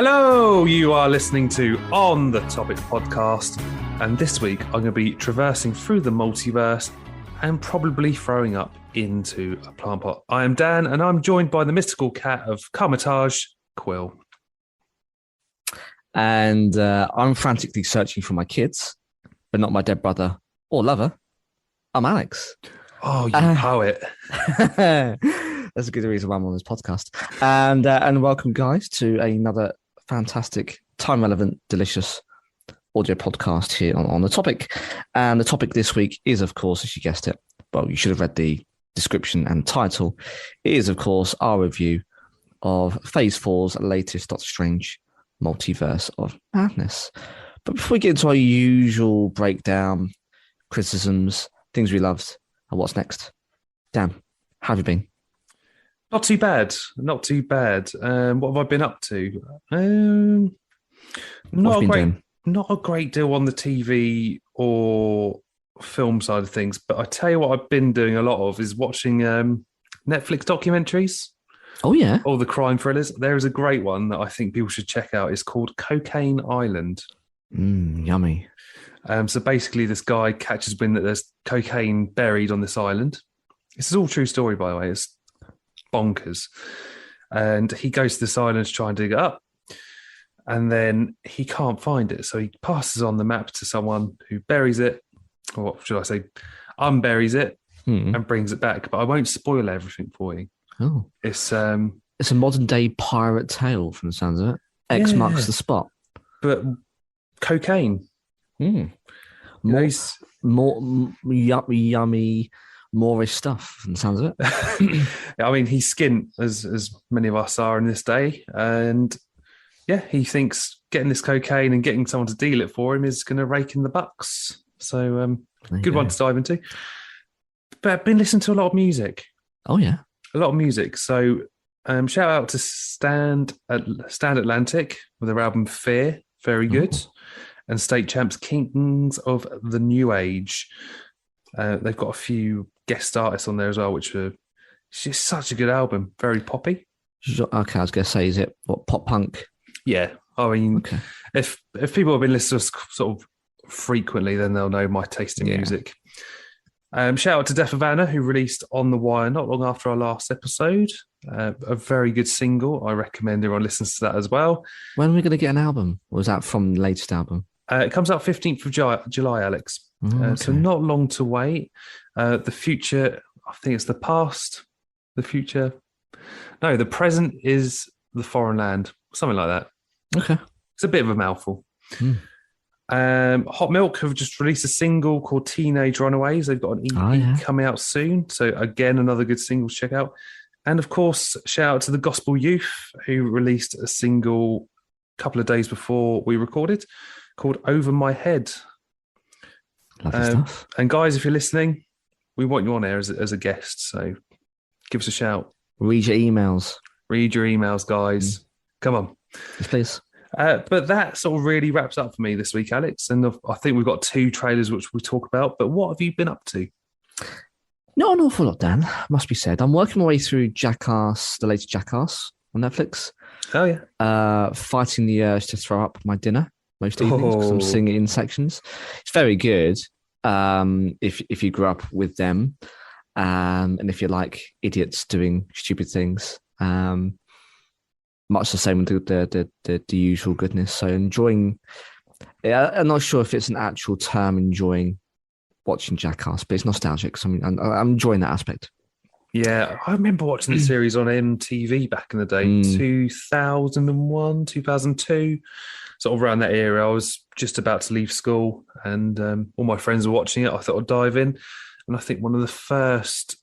Hello, you are listening to On the Topic podcast, and this week I'm going to be traversing through the multiverse and probably throwing up into a plant pot. I am Dan, and I'm joined by the mystical cat of Carmitage, Quill. And I'm frantically searching for my kids, but not my dead brother or lover. I'm Alex. Oh, you poet. That's a good reason why I'm on this podcast. And welcome, guys, to another fantastic, time-relevant, delicious audio podcast here on The Topic. And the topic this week is, of course, as you guessed it, well, you should have read the description and title. It is, of course, our review of Phase 4's latest Doctor Strange Multiverse of Madness. But before we get into our usual breakdown, criticisms, things we loved, and what's next, Dan, how have you been? Not too bad. Not too bad. What have I been up to? Not a great deal on the TV or film side of things. But I tell you what I've been doing a lot of is watching Netflix documentaries. Oh, yeah. All the crime thrillers. There is a great one that I think people should check out. It's called Cocaine Island. Yummy. So basically this guy catches wind that there's cocaine buried on this island. This is all true story, by the way. It's bonkers. And he goes to this island to try and dig it up. And then he can't find it. So he passes on the map to someone who buries it, or what should I say, unburies it and brings it back. But I won't spoil everything for you. Oh. It's a modern day pirate tale from the sounds of it. X marks the spot. But cocaine. More yummy Moorish stuff from the sounds of it. I mean, he's skint as many of us are in this day. And yeah, he thinks getting this cocaine and getting someone to deal it for him is going to rake in the bucks. So good one to dive into. But I've been listening to a lot of music. Oh, yeah. A lot of music. So shout out to Stand Atlantic with their album Fear. Very good. And State Champs Kings of the New Age. They've got a few guest artists on there as well, which are just such a good album. Very poppy. Okay, I was going to say, is it what, pop punk? Yeah. I mean, if people have been listening to us sort of frequently, then they'll know my taste in music. Shout out to Def Havana, who released On the Wire not long after our last episode. A very good single. I recommend everyone listens to that as well. When are we going to get an album? Or was that from the latest album? It comes out 15th of July, Alex. So not long to wait. The future, I think it's the past. The future. No, the present is the foreign land. Something like that. Okay. It's a bit of a mouthful. Hot Milk have just released a single called Teenage Runaways. They've got an EP coming out soon. So again, another good single to check out. And of course, shout out to the Gospel Youth, who released a single a couple of days before we recorded called Over My Head. Lovely stuff. And guys, if you're listening, we want you on air as a guest. So give us a shout. Read your emails. Read your emails, guys. Come on. Yes, please. But that sort of really wraps up for me this week, Alex. And I think we've got 2 trailers which we'll talk about. But what have you been up to? Not an awful lot, Dan, must be said. I'm working my way through Jackass, the latest Jackass on Netflix. Oh, yeah. Fighting the urge to throw up my dinner most evenings because I'm seeing it in sections. It's very good if you grew up with them and if you like idiots doing stupid things. Much the same with the usual goodness. So enjoying. I'm not sure if it's an actual term, enjoying watching Jackass, but it's nostalgic. So I'm enjoying that aspect. Yeah, I remember watching the series on MTV back in the day, 2001, 2002, sort of around that era. I was just about to leave school and all my friends were watching it. I thought I'd dive in. And I think one of the first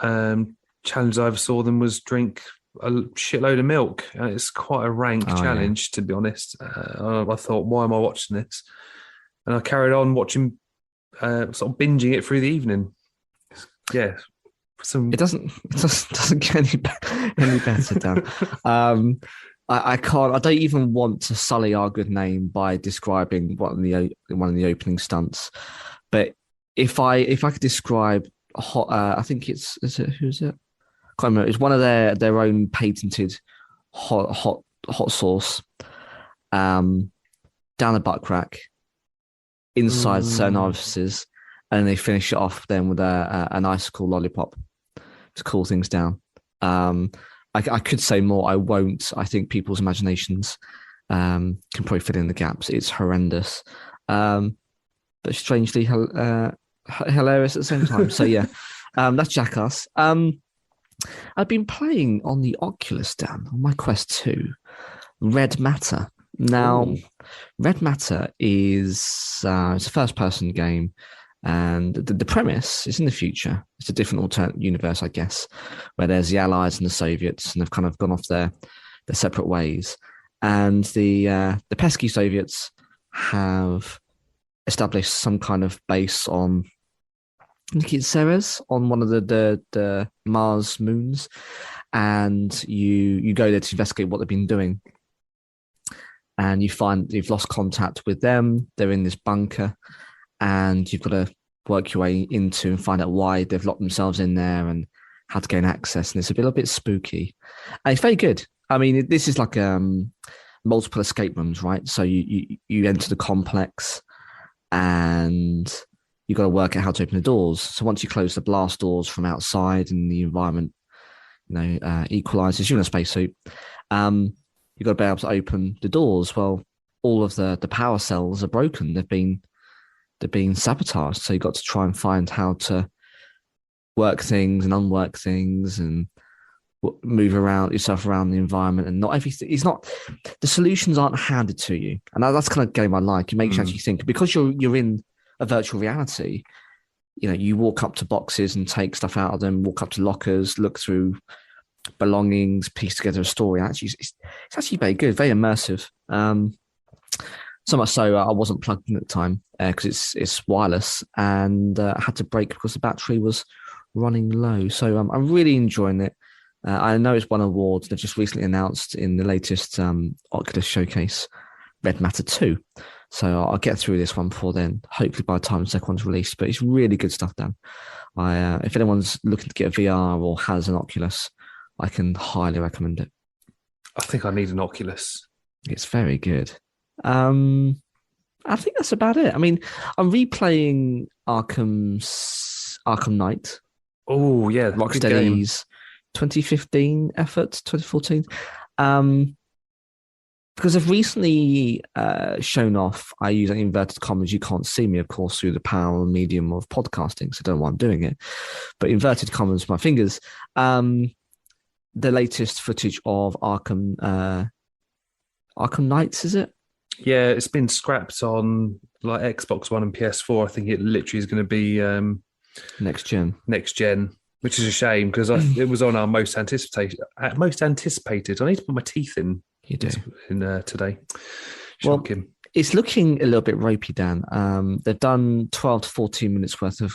challenges I ever saw them was drink a shitload of milk. And it's quite a rank challenge, to be honest. I thought, why am I watching this? And I carried on watching, sort of binging it through the evening. Yeah. It doesn't get any better, Dan. I can't. I don't even want to sully our good name by describing one of the opening stunts. But if I could describe hot, I think who's it? Can't remember. It's one of their own patented hot sauce. down a butt crack, inside certain orifices, and they finish it off then with an icicle lollipop to cool things down. I could say more. I won't. I think people's imaginations can probably fill in the gaps. It's horrendous, but strangely hilarious at the same time. So yeah, that's Jackass. I've been playing on the Oculus, Dan, on my Quest 2, Red Matter. Now, Red Matter is it's a first-person game, and the premise is in the future. It's a different alternate universe, I guess, where there's the Allies and the Soviets, and they've kind of gone off their separate ways. And the pesky Soviets have established some kind of base on, I think it's Ceres, on one of the Mars moons, and you go there to investigate what they've been doing. And you find you've lost contact with them. They're in this bunker, and you've got to work your way into and find out why they've locked themselves in there and how to gain access. And it's a little bit spooky. And it's very good. I mean, this is like multiple escape rooms, right? So you enter the complex, and you've got to work out how to open the doors. So once you close the blast doors from outside and the environment, equalizes, you're in a spacesuit. You've got to be able to open the doors. Well, all of the power cells are broken. They've been sabotaged. So you've got to try and find how to work things and unwork things and move yourself around the environment. And not everything. It's not, the solutions aren't handed to you. And that's kind of game I like. It makes you actually think, because you're in a virtual reality. You walk up to boxes and take stuff out of them, walk up to lockers, look through belongings, piece together a story. Actually, it's actually very good, very immersive. So much so I wasn't plugged in at the time because it's wireless, and I had to break because the battery was running low. So I'm really enjoying it. I know it's won awards. They've just recently announced in the latest Oculus showcase Red Matter 2. So I'll get through this one before then, hopefully by the time the second one's released. But it's really good stuff, Dan. If anyone's looking to get a VR or has an Oculus, I can highly recommend it. I think I need an Oculus. It's very good. I think that's about it. I mean, I'm replaying Arkham Knight. Oh, yeah. Rocksteady's 2015 effort, 2014. Because they've recently shown off, I use inverted commas. You can't see me, of course, through the power and medium of podcasting, so I don't know why I'm doing it. But inverted commas, my fingers. The latest footage of Arkham Knights, is it? Yeah, it's been scrapped on like Xbox One and PS4. I think it literally is going to be next gen, which is a shame because it was on our most anticipated. I need to put my teeth in. You do in today. Shocking. Well, it's looking a little bit ropey, Dan. They've done 12 to 14 minutes worth of,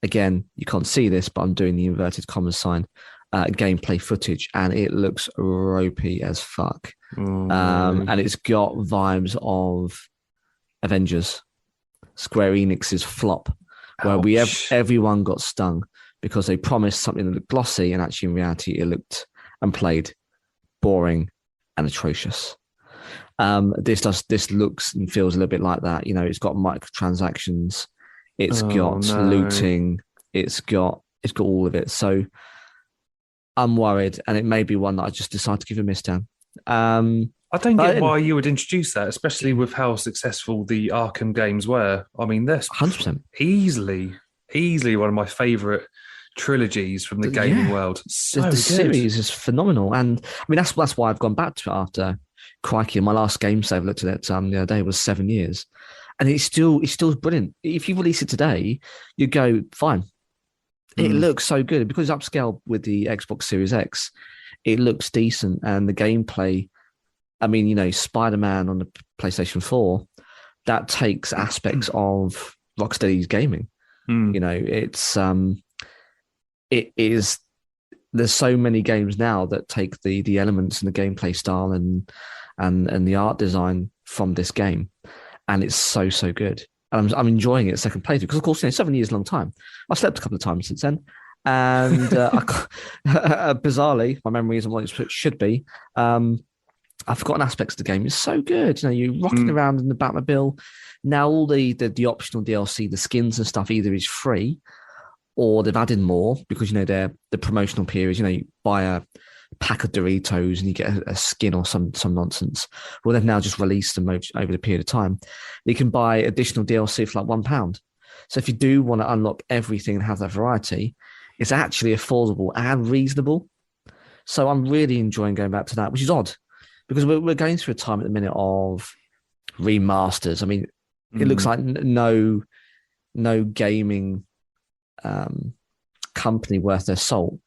again, you can't see this, but I'm doing the inverted commas sign. Gameplay footage, and it looks ropey as fuck. And it's got vibes of Avengers, Square Enix's flop, where everyone got stung because they promised something that looked glossy, and actually in reality it looked and played boring and atrocious. This looks and feels a little bit like that. It's got microtransactions, it's got looting, it's got all of it. So I'm worried, and it may be one that I just decide to give a miss, Dan. I don't get why you would introduce that, especially with how successful the Arkham games were. I mean, they're 100% easily one of my favourite trilogies from the gaming world. The series is phenomenal, and I mean that's why I've gone back to it after. Crikey, my last game save looked at it the other day was 7 years, and it's still brilliant. If you release it today, you go fine. It looks so good because it's upscaled with the Xbox Series X. It looks decent, and the gameplay. I mean, Spider-Man on the PlayStation 4, that takes aspects of Rocksteady's gaming. It is. There's so many games now that take the elements and the gameplay style and the art design from this game, and it's so good. And I'm enjoying it second playthrough because, of course, 7 years is a long time. I've slept a couple of times since then, and bizarrely, my memory isn't what it should be. I've forgotten aspects of the game. It's so good. You know, you're rocking around in the Batmobile. Now all the optional DLC, the skins and stuff, either is free or they've added more because, you know, they're the promotional periods. You know, you buy a pack of Doritos and you get a skin or some nonsense. Well, they've now just released them over the period of time. You can buy additional DLC for like £1. So if you do want to unlock everything and have that variety, it's actually affordable and reasonable. So I'm really enjoying going back to that, which is odd because we're going through a time at the minute of remasters. I mean, it looks like no gaming company worth their salt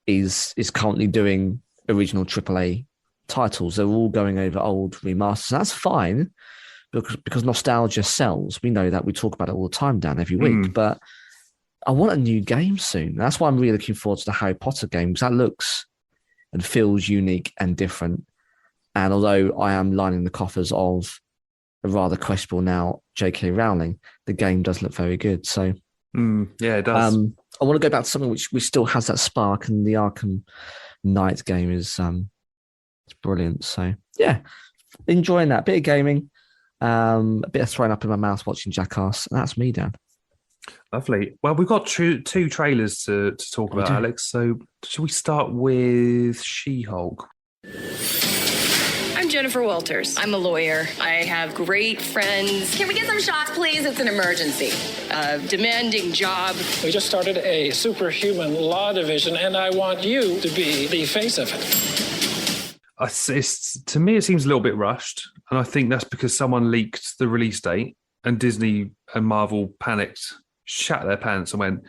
is currently doing original AAA titles. They're all going over old remasters. And that's fine because nostalgia sells. We know that. We talk about it all the time, Dan, every week. But I want a new game soon. That's why I'm really looking forward to the Harry Potter game because that looks and feels unique and different. And although I am lining the coffers of a rather questionable now J.K. Rowling, the game does look very good. So yeah, it does. I want to go back to something which still has that spark, and the Arkham Knight game is it's brilliant. So yeah, enjoying that bit of gaming, a bit of throwing up in my mouth watching Jackass. And that's me, Dan. Lovely. Well, we've got two trailers to talk about, Alex. So should we start with She-Hulk? I'm Jennifer Walters. I'm a lawyer. I have great friends. Can we get some shots, please? It's an emergency. A demanding job. We just started a superhuman law division, and I want you to be the face of it. To me, it seems a little bit rushed. And I think that's because someone leaked the release date and Disney and Marvel panicked, shat their pants and went,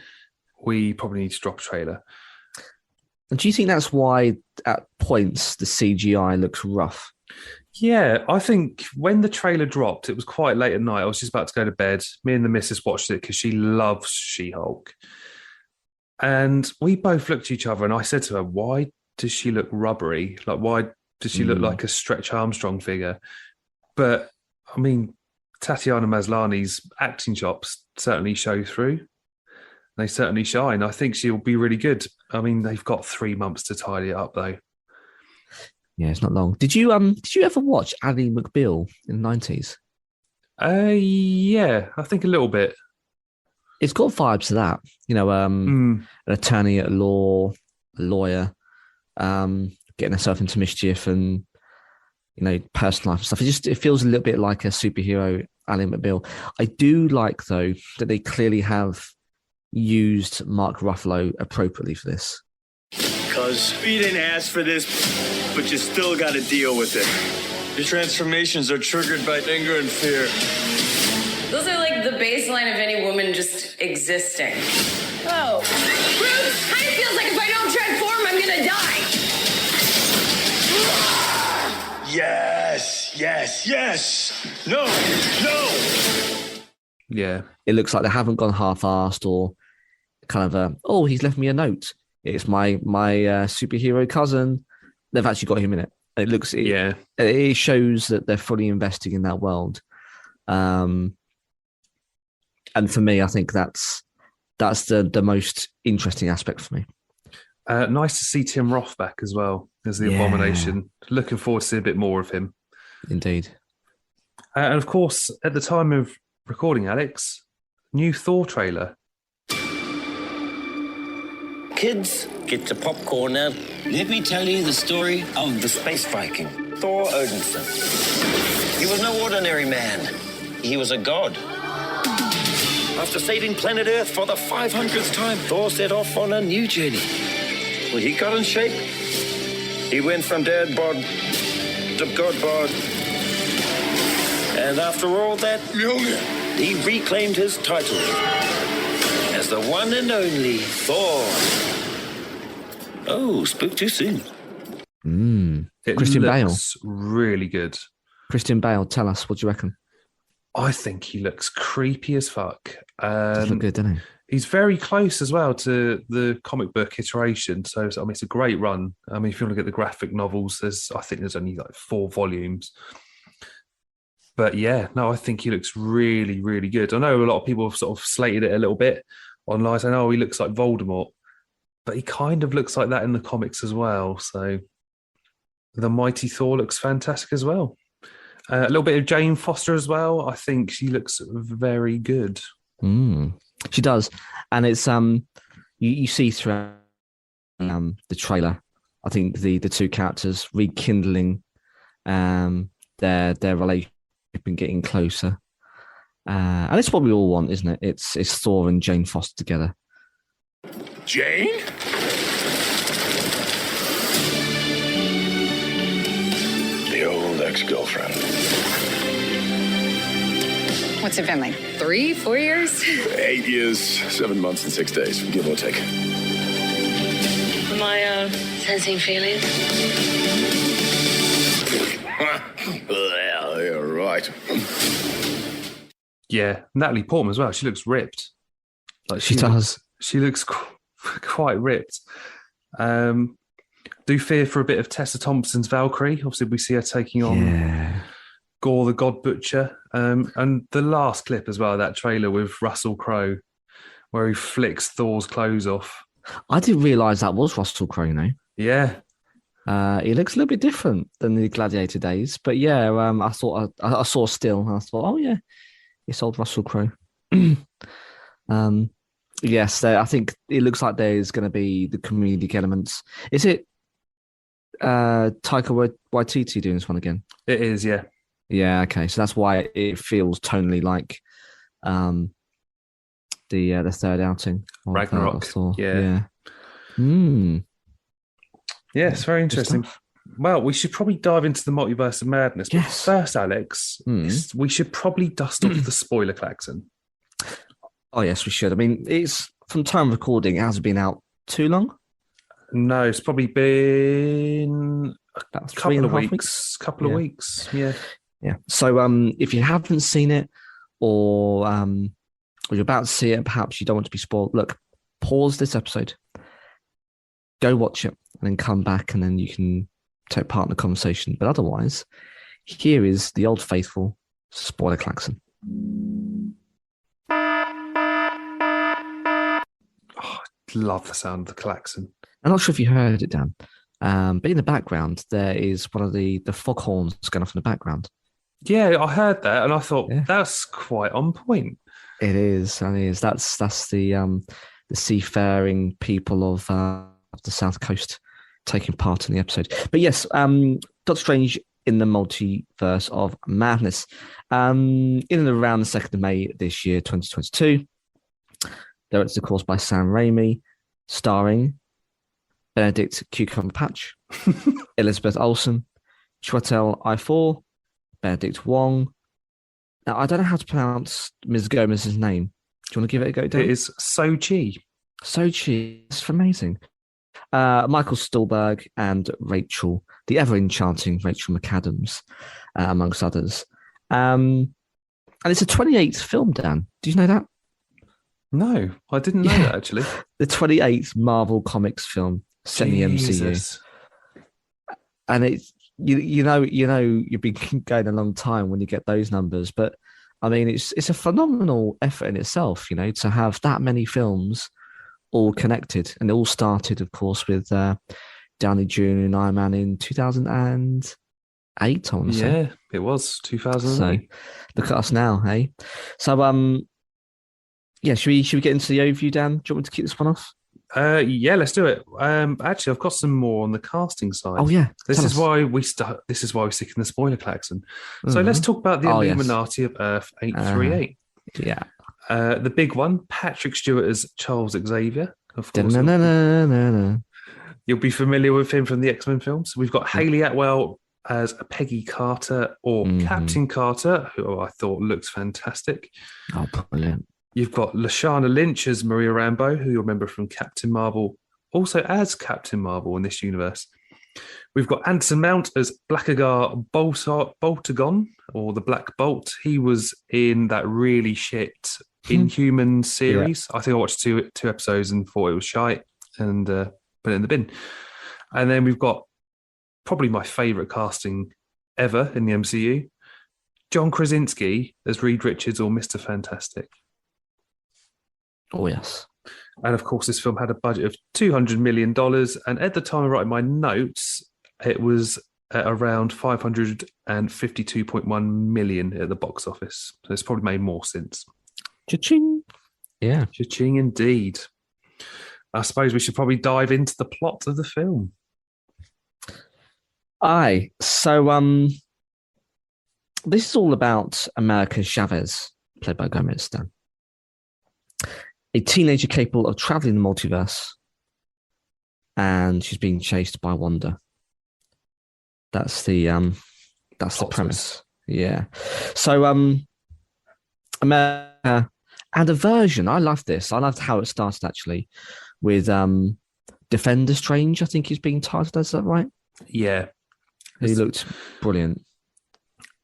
we probably need to drop a trailer. And do you think that's why at points the CGI looks rough? Yeah, I think when the trailer dropped, it was quite late at night. I was just about to go to bed. Me and the missus watched it because she loves She-Hulk. And we both looked at each other and I said to her, why does she look rubbery? Like, why does she look like a Stretch Armstrong figure? But, I mean, Tatiana Maslany's acting chops certainly show through. They certainly shine. I think she'll be really good. I mean, they've got 3 months to tidy it up, though. Yeah, it's not long. Did you ever watch Ally McBeal in the 90s? Yeah, I think a little bit. It's got vibes to that. You know, an attorney at law, a lawyer, getting herself into mischief and, you know, personal life and stuff. It feels a little bit like a superhero Ally McBeal. I do like, though, that they clearly have used Mark Ruffalo appropriately for this. Because you didn't ask for this, but you still got to deal with it. Your transformations are triggered by anger and fear. Those are like the baseline of any woman just existing. Oh. Bruce, kind of feels like if I don't transform, I'm gonna die. Yes. No. Yeah. It looks like they haven't gone half-assed or kind of he's left me a note. It's my superhero cousin. They've actually got him in it. It shows that they're fully investing in that world. And for me, I think that's the most interesting aspect for me. Nice to see Tim Roth back as well as the Abomination. Looking forward to see a bit more of him. Indeed. And of course, at the time of recording, Alex, new Thor trailer. Kids, get your popcorn now. Let me tell you the story of the space Viking, Thor Odinson. He was no ordinary man. He was a god. After saving planet Earth for the 500th time, Thor set off on a new journey. When he got in shape, he went from dad bod to god bod. And after all that, he reclaimed his title as the one and only Thor. Oh, spoke too soon. Christian Bale. Really good. Christian Bale, tell us, what do you reckon? I think he looks creepy as fuck. Does look good, doesn't he? He's very close as well to the comic book iteration. So, I mean, it's a great run. I mean, if you want to get the graphic novels, I think there's only like 4 volumes. But yeah, no, I think he looks really, really good. I know a lot of people have sort of slated it a little bit online saying, oh, he looks like Voldemort. But he kind of looks like that in the comics as well. So the mighty Thor looks fantastic as well. A little bit of Jane Foster as well. I think she looks very good. She does, and it's you see throughout the trailer, I think the two characters rekindling their relationship and getting closer, and it's what we all want, isn't it? It's Thor and Jane Foster together. Jane? The old ex-girlfriend. What's it been like 3-4 years? 8 years, 7 months and 6 days, give or take. Am I sensing feelings? Well, you're right. Yeah, Natalie Portman as well. She looks ripped. Like She does. She looks quite ripped. Do fear for a bit of Tessa Thompson's Valkyrie. Obviously, we see her taking on Gore the God Butcher. And the last clip as well, that trailer with Russell Crowe, where he flicks Thor's clothes off. I didn't realise that was Russell Crowe, no? Yeah. He looks a little bit different than the Gladiator days. But yeah, I thought I saw still, and I thought, oh yeah, it's old Russell Crowe. Yes, I think it looks like there's going to be the comedic elements. Is it Taika Waititi doing this one again? It is, yeah. Yeah, okay. So that's why it feels tonally like the third outing of Ragnarok. Thor. Yeah. Yeah, it's very interesting. Well, we should probably dive into the Multiverse of Madness. But Yes. first, Alex, we should probably dust off the spoiler klaxon. Oh, yes, we should. I mean, it's from time of recording, it hasn't been out too long. No, it's probably been About a couple of 3.5 weeks. Couple of Yeah. weeks, yeah. Yeah. So if you haven't seen it or you're about to see it, perhaps you don't want to be spoiled, look, pause this episode, go watch it, and then come back, and then you can take part in the conversation. But otherwise, here is the old faithful spoiler klaxon. Love the sound of the klaxon. I'm not sure if you heard it, Dan, but in the background, there is one of the foghorns going off in the background. Yeah, I heard that, and I thought Yeah. that's quite on point. It is. That's the seafaring people of the South Coast taking part in the episode. But yes, Doctor Strange in the Multiverse of Madness. In and around the 2nd of May this year, 2022. Directed, of course, by Sam Raimi, starring Benedict Cumberbatch, Elizabeth Olsen, Chiwetel Ejiofor, Benedict Wong. Now, I don't know how to pronounce Ms. Gomez's name. Do you want to give it a go, Dan? It is Sochi. Sochi. It's amazing. Michael Stuhlbarg and Rachel, the ever-enchanting Rachel McAdams, amongst others. And it's a 28th film, Dan. Do you know that? No, I didn't know that, actually. The 28th Marvel Comics film set in the MCU. Jesus. And it's you know you've been going a long time when you get those numbers, but I mean it's a phenomenal effort in itself, you know, to have that many films all connected, and it all started, of course, with Downey Jr. and Iron Man in 2008. I want to say. Yeah, it was 2008. So look at us now, hey. So yeah, should we get into the overview, Dan? Do you want me to kick this one off? Yeah, let's do it. Actually, I've got some more on the casting side. Oh yeah, This tell is us. why we start. This is why we stick in the spoiler klaxon. So let's talk about the Oh, yes. Illuminati of Earth 838. Yeah. The big one, Patrick Stewart as Charles Xavier. Of course, Da-na-na-na-na-na. you'll be familiar with him from the X-Men films. We've got Hayley Atwell as Peggy Carter or Captain Carter, who I thought looks fantastic. Oh, brilliant. You've got Lashana Lynch as Maria Rambeau, who you'll remember from Captain Marvel, also as Captain Marvel in this universe. We've got Anson Mount as Blackagar Boltagon, or the Black Bolt. He was in that really shit Inhuman series. I think I watched two episodes and thought it was shite and put it in the bin. And then we've got probably my favourite casting ever in the MCU, John Krasinski as Reed Richards or Mr. Fantastic. Oh, yes. And of course, this film had a budget of $200 million. And at the time of writing my notes, it was at around 552.1 million at the box office. So it's probably made more since. Cha-ching. Yeah. Cha-ching indeed. I suppose we should probably dive into the plot of the film. Aye. So this is all about America Chavez, played by Gomez Dan. A teenager capable of traveling the multiverse, and she's being chased by Wanda. That's the premise. Yeah. So America and a version. I love this. I loved how it started actually with Defender Strange, I think he's being titled, is that right? Yeah. He looked brilliant.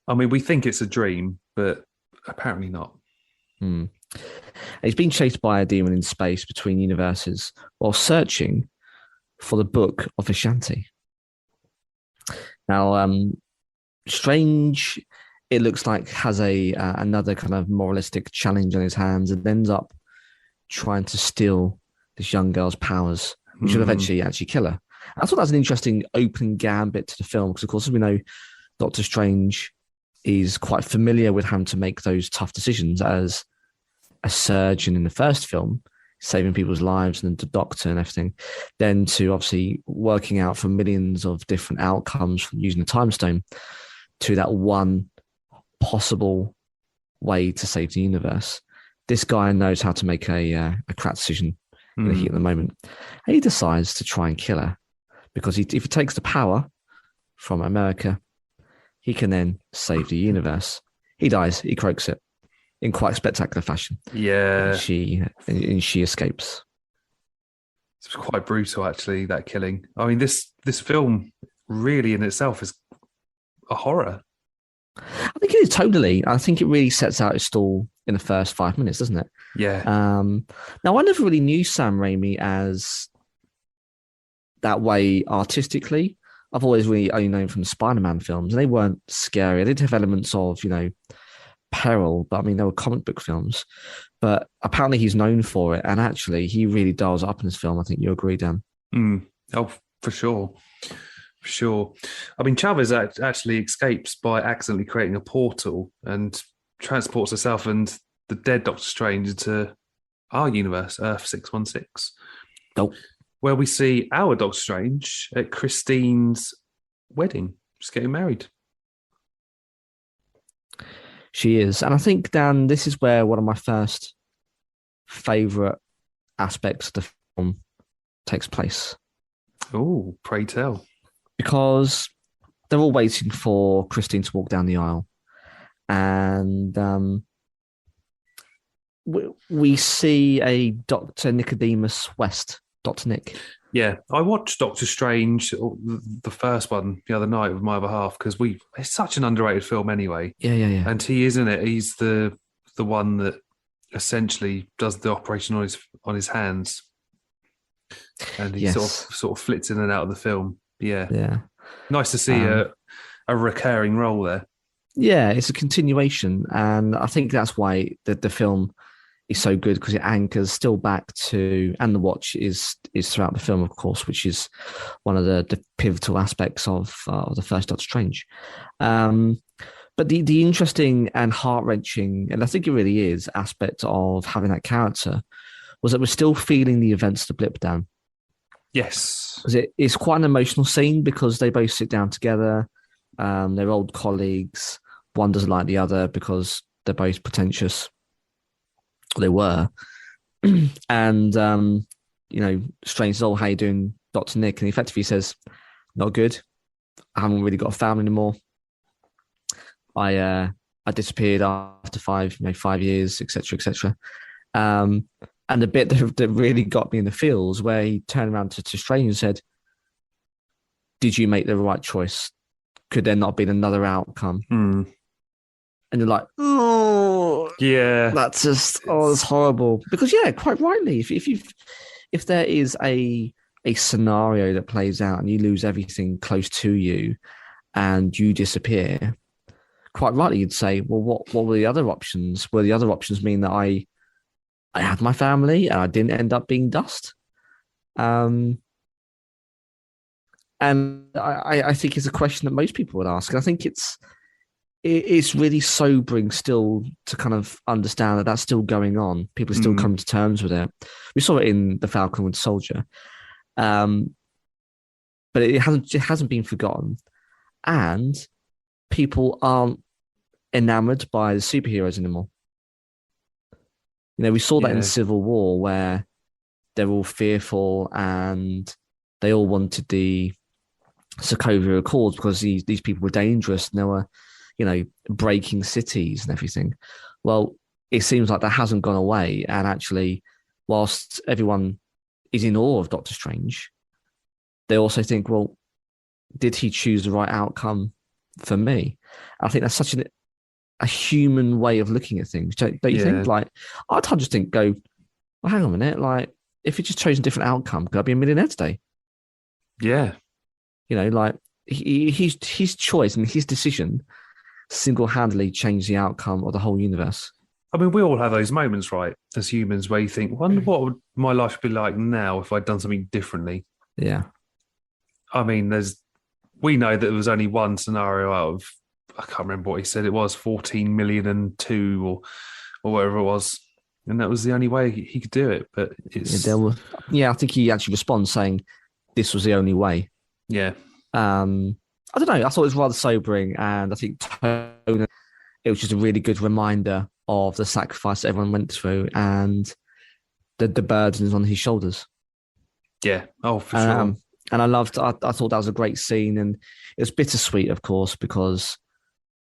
I mean, we think it's a dream, but apparently not. He's been chased by a demon in space between universes while searching for the Book of Ashanti. Now, Strange, it looks like, has another kind of moralistic challenge on his hands and ends up trying to steal this young girl's powers, which will eventually actually kill her. I thought that's an interesting opening gambit to the film because, of course, as we know, Doctor Strange is quite familiar with having to make those tough decisions as a surgeon in the first film, saving people's lives and the doctor and everything, then to obviously working out for millions of different outcomes from using the time stone to that one possible way to save the universe. This guy knows how to make a correct decision in the heat of the moment. And he decides to try and kill her because if he takes the power from America, he can then save the universe. He dies, he croaks it in quite spectacular fashion. Yeah. And she escapes. It's quite brutal, actually, that killing. I mean, this film really in itself is a horror. I think it is totally. I think it really sets out its stall in the first 5 minutes, doesn't it? Yeah. Now, I never really knew Sam Raimi as that way artistically. I've always really only known from the Spider-Man films, and they weren't scary. They did have elements of, peril, but I mean, they were comic book films. But apparently he's known for it, and actually he really dials up in this film. I think you agree, Dan. Oh, for sure. For sure. I mean, Chavez actually escapes by accidentally creating a portal and transports herself and the dead Doctor Strange into our universe, Earth 616. Oh. Where we see our Doctor Strange at Christine's wedding, just getting married. She is. And I think, Dan, this is where one of my first favourite aspects of the film takes place. Oh, pray tell. Because they're all waiting for Christine to walk down the aisle. And we see a Dr. Nicodemus West, Dr. Nick. Yeah, I watched Doctor Strange, the first one, the other night with my other half, because it's such an underrated film anyway. Yeah. And he is in it. He's the one that essentially does the operation on his hands. And he sort of flits in and out of the film. Yeah. Nice to see a recurring role there. Yeah, it's a continuation. And I think that's why the film is so good, because it anchors still back to, and the watch is throughout the film, of course, which is one of the pivotal aspects of the first Doctor Strange. But the interesting and heart-wrenching, and I think it really is, aspect of having that character was that we're still feeling the events of the blip down. Yes. Because it's quite an emotional scene because they both sit down together. They're old colleagues. One doesn't like the other because they're both pretentious. They were. And, Strange says, "Oh, how you doing, Dr. Nick?" And effectively says, "Not good. I haven't really got a family anymore. I disappeared after 5 years, etc., etc." And the bit that really got me in the feels where he turned around to Strange and said, "Did you make the right choice? Could there not have been another outcome?" And you're like, "Oh, yeah, that's just that's horrible." Because quite rightly, if there is a scenario that plays out and you lose everything close to you and you disappear, quite rightly you'd say, "Well, what were the other options? Were the other options mean that I had my family and I didn't end up being dust?" And And I think it's a question that most people would ask. And I think it's really sobering still to kind of understand that that's still going on. People are still coming to terms with it. We saw it in The Falcon and Soldier, but it hasn't been forgotten, and people aren't enamored by the superheroes anymore. You know, we saw that in Civil War where they're all fearful and they all wanted the Sokovia Accords because these people were dangerous and they were, you know, breaking cities and everything. Well, it seems like that hasn't gone away. And actually, whilst everyone is in awe of Doctor Strange, they also think, well, did he choose the right outcome for me? I think that's such a human way of looking at things. Don't you think? Like, I'd just think, well, hang on a minute. Like, if he just chose a different outcome, could I be a millionaire today? Yeah. You know, like his choice and his decision single-handedly changed the outcome of the whole universe. I mean, we all have those moments, right, as humans, where you think, wonder what would my life be like now if I'd done something differently. Yeah. I mean, we know that there was only one scenario out of, I can't remember what he said it was, 14 million and two or whatever it was. And that was the only way he could do it. But it's... I think he actually responds saying this was the only way. Yeah. I don't know. I thought it was rather sobering. And I think it was just a really good reminder of the sacrifice that everyone went through and the burden is on his shoulders. Yeah. Oh, for sure. And I thought that was a great scene. And it was bittersweet, of course, because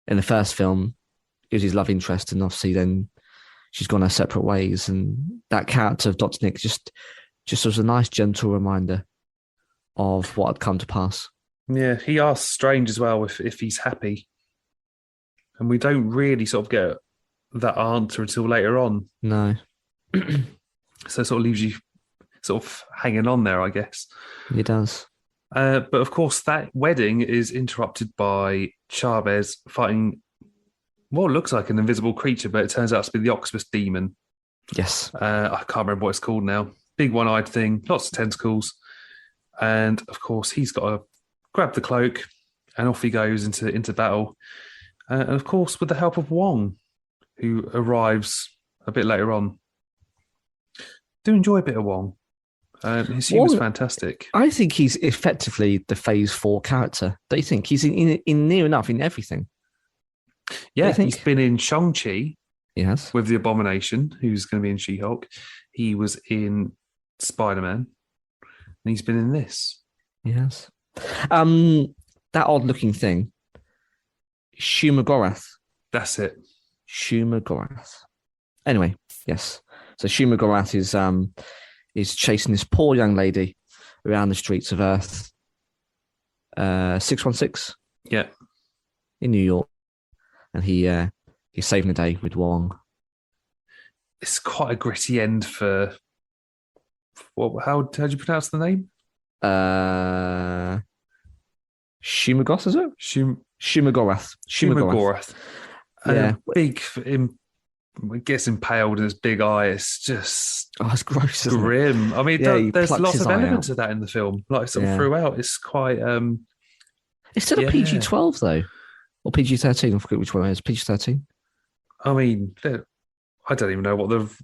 in the first film, it was his love interest. And obviously then she's gone her separate ways. And that character of Dr. Nick just was a nice, gentle reminder of what had come to pass. Yeah, he asks Strange as well if he's happy. And we don't really sort of get that answer until later on. No. So it sort of leaves you sort of hanging on there, I guess. It does. But of course, that wedding is interrupted by Chavez fighting what looks like an invisible creature, but it turns out to be the Octopus Demon. Yes. I can't remember what it's called now. Big one-eyed thing, lots of tentacles. And of course, he's got to grab the cloak and off he goes into battle. And of course, with the help of Wong, who arrives a bit later on. Do enjoy a bit of Wong. His humour's fantastic. I think he's effectively the Phase 4 character. Don't you think? He's in near enough in everything. Yeah, he's been in Shang-Chi. Yes. With the Abomination, who's going to be in She-Hulk. He was in Spider-Man. And he's been in this. Yes. That odd-looking thing. Shumagorath. That's it. Shumagorath. Anyway, yes. So Shumagorath is chasing this poor young lady around the streets of Earth 616. Yeah. In New York. And he's saving the day with Wong. It's quite a gritty end for how do you pronounce the name? Shumagoth, is it? Shumagorath. Shumagorath. Yeah. Gets impaled in his big eye. It's just it's gross, grim. It? I mean, there's lots of elements of that in the film. Like sort of throughout, it's quite. It's still a PG-12 though, or PG-13. I forget which one it is. PG-13. I mean, I don't even know what the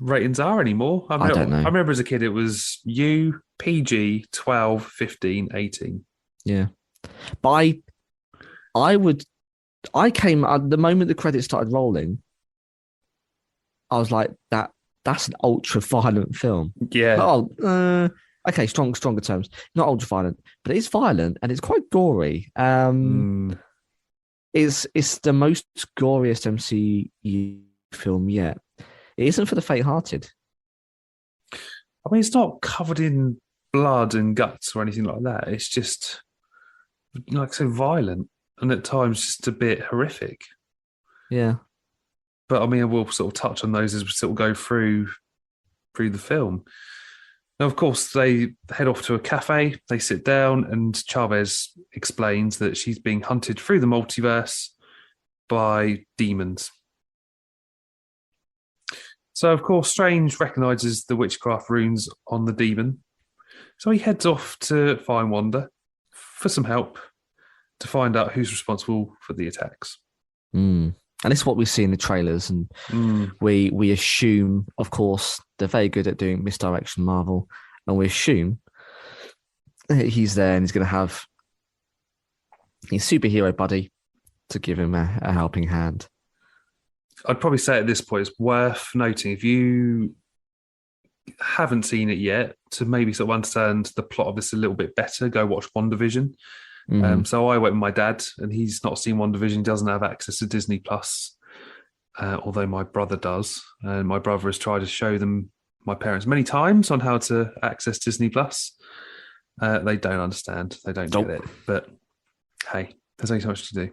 ratings are anymore. I don't know. I remember as a kid, it was PG, 12, 15, 18. Yeah, but I came at the moment the credits started rolling. I was like, that's an ultra-violent film. Yeah. Okay, stronger terms. Not ultra-violent, but it's violent and it's quite gory. It's the most goriest MCU film yet. It isn't for the faint-hearted. I mean, it's not covered in blood and guts or anything like that. It's just, like, so violent and at times just a bit horrific. Yeah. But I mean, we'll sort of touch on those as we sort of go through the film. Now, of course, they head off to a cafe. They sit down, and Chavez explains that she's being hunted through the multiverse by demons. So, of course, Strange recognises the witchcraft runes on the demon. So he heads off to find Wanda, for some help to find out who's responsible for the attacks. And it's what we see in the trailers, and we assume, of course, they're very good at doing misdirection, Marvel, and we assume that he's there and he's going to have his superhero buddy to give him a helping hand. I'd probably say at this point it's worth noting, if you haven't seen it yet, to maybe sort of understand the plot of this a little bit better, go watch WandaVision. So I went with my dad, and he's not seen WandaVision, doesn't have access to Disney Plus, although my brother does. And my brother has tried to show my parents many times on how to access Disney Plus. They don't understand. They don't get it. But hey, there's only so much to do.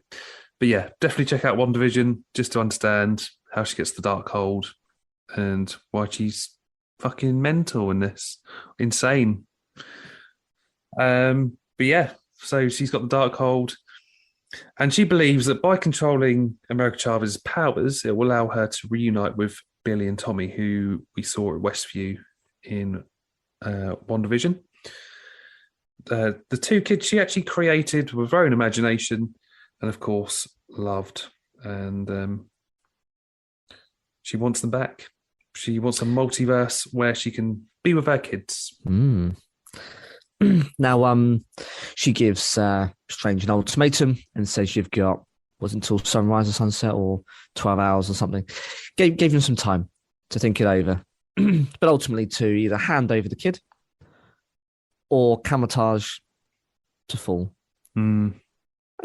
But yeah, definitely check out WandaVision just to understand how she gets the Darkhold and why she's fucking mental in this. Insane. But yeah, so she's got the Darkhold, and she believes that by controlling America Chavez's powers, it will allow her to reunite with Billy and Tommy, who we saw at Westview in WandaVision. The two kids she actually created with her own imagination and, of course, loved. And she wants them back. She wants a multiverse where she can be with her kids. Now, she gives Strange an ultimatum and says you've got, was it until sunrise or sunset or 12 hours or something? Gave him some time to think it over. But ultimately to either hand over the kid or camouflage to fall. And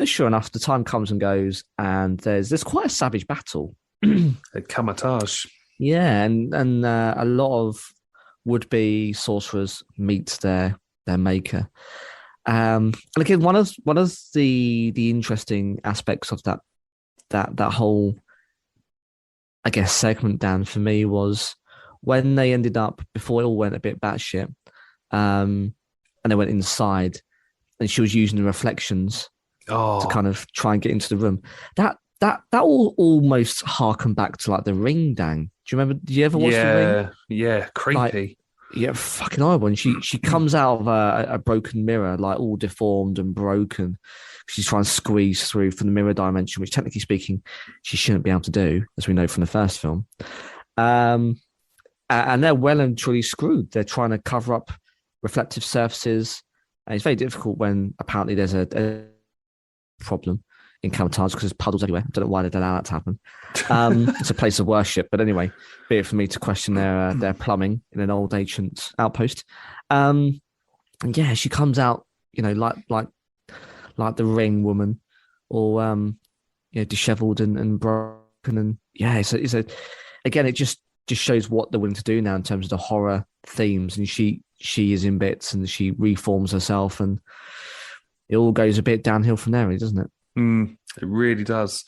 sure enough, the time comes and goes, and there's quite a savage battle. A camouflage. Yeah, and a lot of would-be sorcerers meet their maker. And again, one of the interesting aspects of that whole, I guess, segment, Dan, for me was when they ended up, before it all went a bit batshit, and they went inside, and she was using the reflections to kind of try and get into the room. That all almost harken back to like The Ring, Dan. Do you remember? Did you ever watch The Ring? Yeah, creepy. Yeah, fucking horrible. And she comes out of a broken mirror, like all deformed and broken. She's trying to squeeze through from the mirror dimension, which technically speaking, she shouldn't be able to do, as we know from the first film. And they're well and truly screwed. They're trying to cover up reflective surfaces. And it's very difficult when apparently there's a problem in camouflage because there's puddles everywhere. I don't know why they'd allow that to happen. It's a place of worship, but anyway, be it for me to question their plumbing in an old ancient outpost. And yeah, she comes out, like the Ring woman, or dishevelled and broken, and yeah, again, it just shows what they're willing to do now in terms of the horror themes. And she is in bits, and she reforms herself, and it all goes a bit downhill from there, doesn't it? It really does.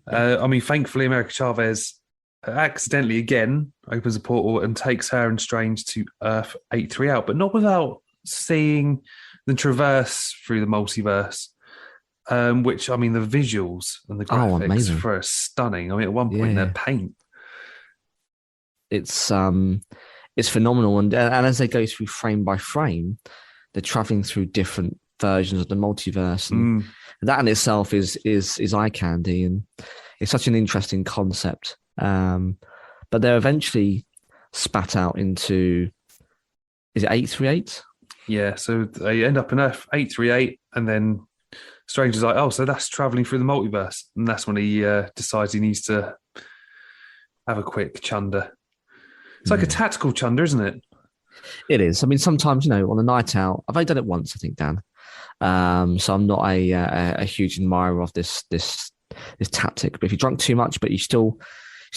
Thankfully, America Chavez accidentally again opens a portal and takes her and Strange to Earth 83 out, but not without seeing them traverse through the multiverse. Which, the visuals and the graphics for are stunning. At one point they're paint. It's phenomenal, and as they go through frame by frame, they're traveling through different versions of the multiverse, and that in itself is eye candy, and it's such an interesting concept. But they're eventually spat out into, is it 838? Yeah, so they end up in Earth 838, and then Strange is like, oh, so that's traveling through the multiverse, and that's when he decides he needs to have a quick chunder. It's like a tactical chunder, isn't it? It is. Sometimes, on a night out, I've only done it once, I think, Dan. So I'm not a huge admirer of this tactic. But if you're drunk too much, but you still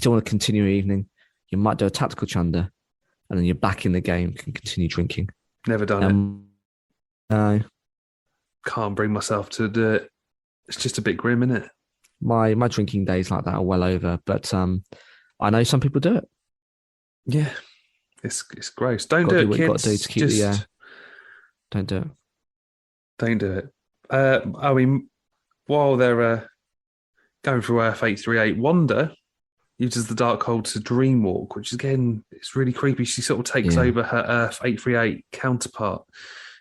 want to continue your evening, you might do a tactical chunder, and then you're back in the game, can continue drinking. Never done it. No. Can't bring myself to do it. It's just a bit grim, isn't it? My drinking days like that are well over, but I know some people do it. Yeah, it's gross. Don't do it, kids. Got to do to keep don't do it. Don't do it. While they're going through Earth 838, Wanda uses the Darkhold to dreamwalk, which again, it's really creepy. She sort of takes over her Earth 838 counterpart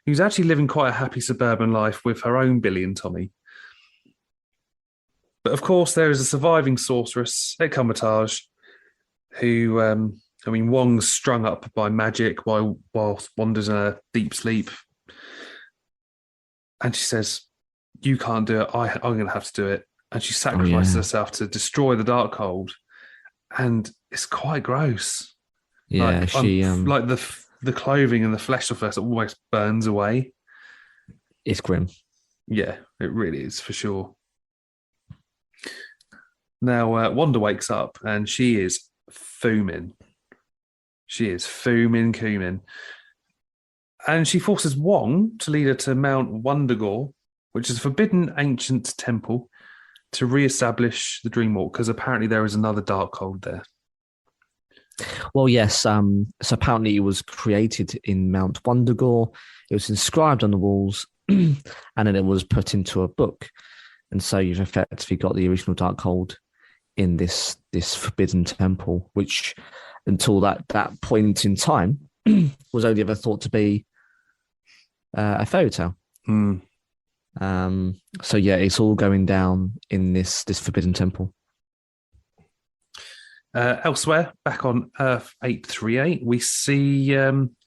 who's actually living quite a happy suburban life with her own Billy and Tommy. But of course, there is a surviving sorceress at Comatage who, Wong's strung up by magic while Wanda's in a deep sleep. And she says, "You can't do it. I'm going to have to do it." And she sacrifices herself to destroy the Darkhold. And it's quite gross. Yeah, like, like the clothing and the flesh of her almost burns away. It's grim. Yeah, it really is, for sure. Now, Wanda wakes up and she is fuming. She is fuming. And she forces Wong to lead her to Mount Wundagore, which is a forbidden ancient temple, to re-establish the Dreamwalk, because apparently there is another Darkhold there. Well, yes. So apparently it was created in Mount Wundagore. It was inscribed on the walls, and then it was put into a book. And so you've effectively got the original Darkhold in this forbidden temple, which until that point in time was only ever thought to be a fairy tale. So yeah, it's all going down in this forbidden temple. Elsewhere, back on Earth 838, we see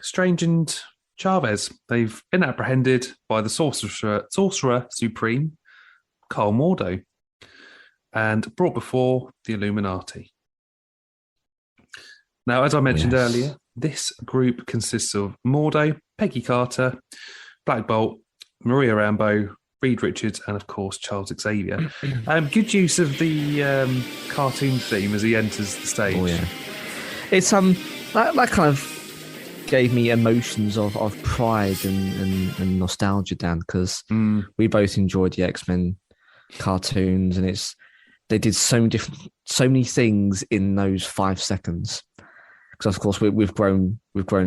Strange and Chavez. They've been apprehended by the Sorcerer Supreme, Carl Mordo, and brought before the Illuminati. Now, as I mentioned earlier, this group consists of Mordo, Peggy Carter, Black Bolt, Maria Rambeau, Reed Richards, and of course Charles Xavier. Good use of the cartoon theme as he enters the stage. Oh yeah, it's that kind of gave me emotions of pride and nostalgia, Dan, because we both enjoyed the X-Men cartoons, and they did so many things in those 5 seconds. Because of course we've grown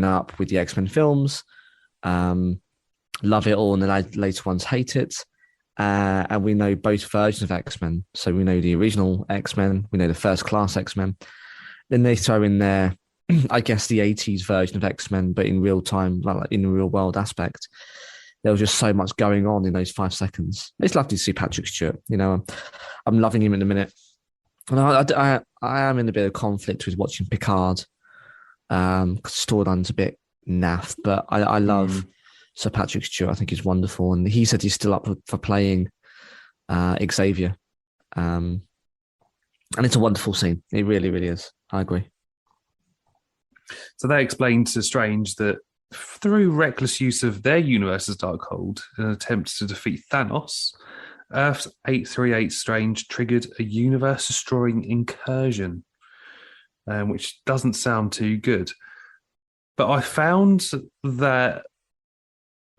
up with the X-Men films. Love it all, and the later ones hate it. And we know both versions of X-Men. So we know the original X-Men, we know the first class X-Men. Then they throw in there, I guess, the 80s version of X-Men, but in real time, like in a real world aspect. There was just so much going on in those 5 seconds. It's lovely to see Patrick Stewart. I'm loving him in a minute. And I am in a bit of conflict with watching Picard. Storyline's a bit naff, but I love Sir Patrick Stewart. I think he's wonderful, and he said he's still up for playing Xavier. And it's a wonderful scene. It really, really is. I agree. So they explained to Strange that through reckless use of their universe's Darkhold in an attempt to defeat Thanos, Earth's 838 Strange triggered a universe-destroying incursion, which doesn't sound too good. But I found that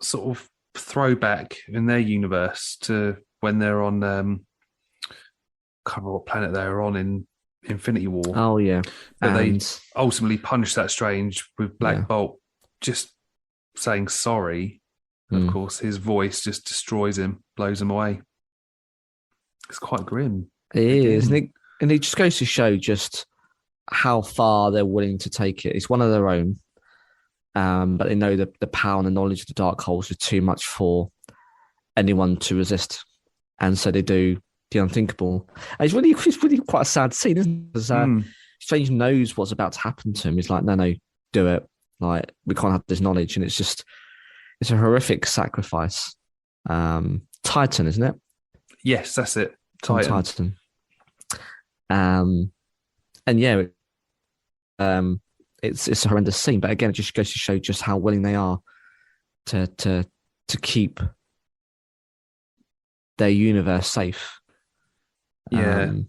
sort of throwback in their universe to when they're on, I can't remember what planet they were on in Infinity War. Oh, yeah. But they ultimately punished that Strange with Black Bolt just saying sorry. And of course, his voice just destroys him, blows him away. It's quite grim. It is. And it just goes to show just how far they're willing to take it. It's one of their own. But they know that the power and the knowledge of the Darkhold is too much for anyone to resist. And so they do the unthinkable. And it's really quite a sad scene, isn't it? Because Strange knows what's about to happen to him. He's like, no, do it. Like, we can't have this knowledge. And it's a horrific sacrifice. Titan, isn't it? Yes, that's it. Titan. And yeah, it's a horrendous scene. But again, it just goes to show just how willing they are to keep their universe safe. Yeah. And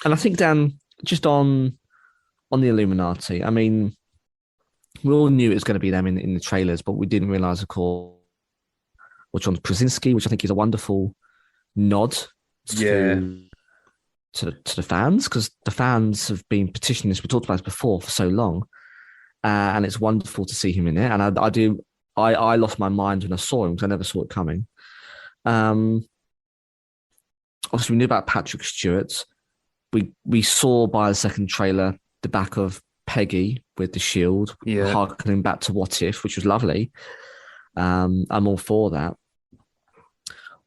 I think, Dan, just on the Illuminati, I mean, we all knew it was going to be them in the trailers, but we didn't realize, of course, John Krasinski, which I think is a wonderful nod to the fans, because the fans have been petitioning this. We talked about this before for so long, and it's wonderful to see him in it. And I lost my mind when I saw him because I never saw it coming. Obviously, we knew about Patrick Stewart. We saw by the second trailer the back of Peggy with the shield, harkening back to What If, which was lovely. I'm all for that.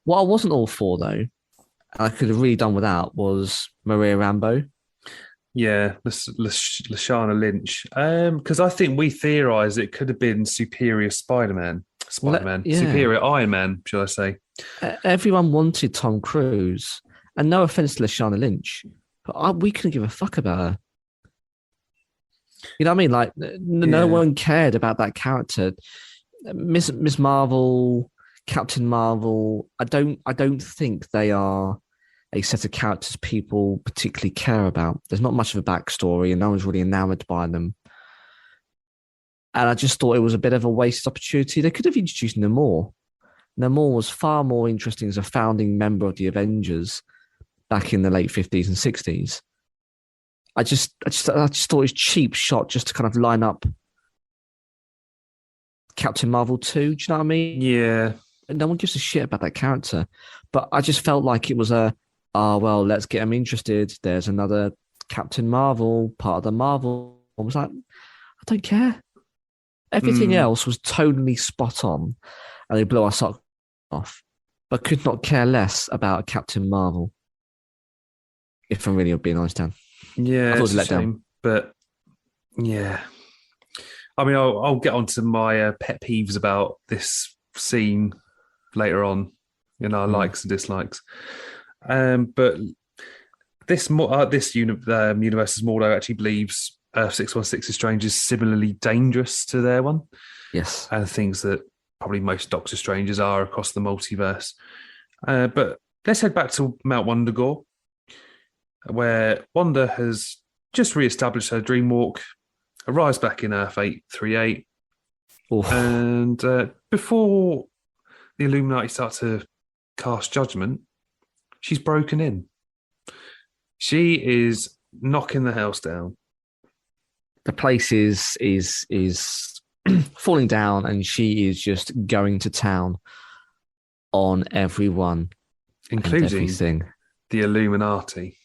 What I wasn't all for, though, I could have really done without, was Maria Rambeau. Yeah, Lashana Lynch. Because I think we theorised it could have been superior Spider-Man, superior Iron Man, should I say? Everyone wanted Tom Cruise, and no offense to Lashana Lynch, but we couldn't give a fuck about her. You know what I mean? Like, no one cared about that character. Miss Marvel, Captain Marvel. I don't think they are a set of characters people particularly care about. There's not much of a backstory, and no one's really enamored by them. And I just thought it was a bit of a wasted opportunity. They could have introduced Namor. Namor was far more interesting as a founding member of the Avengers back in the late 50s and 60s. I just thought it was a cheap shot just to kind of line up Captain Marvel 2. Do you know what I mean? Yeah. No one gives a shit about that character. But I just felt like it was let's get them interested. There's another Captain Marvel, part of the Marvel. I was like, I don't care. Everything else was totally spot on, and they blew our socks off. But could not care less about Captain Marvel. If I'm really being honest, Dan. Yeah, I thought it was a let down. But yeah, I mean, I'll get onto my pet peeves about this scene later on, likes and dislikes. But this universe's Mordo actually believes 616 is Strange is similarly dangerous to their one. Yes, and things that probably most Doctor Strangers are across the multiverse. But let's head back to Mount Wundagore, where Wanda has just re-established her dream walk, arrives back in Earth 838, and before the Illuminati start to cast judgment, she's broken in. She is knocking the house down. The place is falling down, and she is just going to town on everyone, including everything. The Illuminati.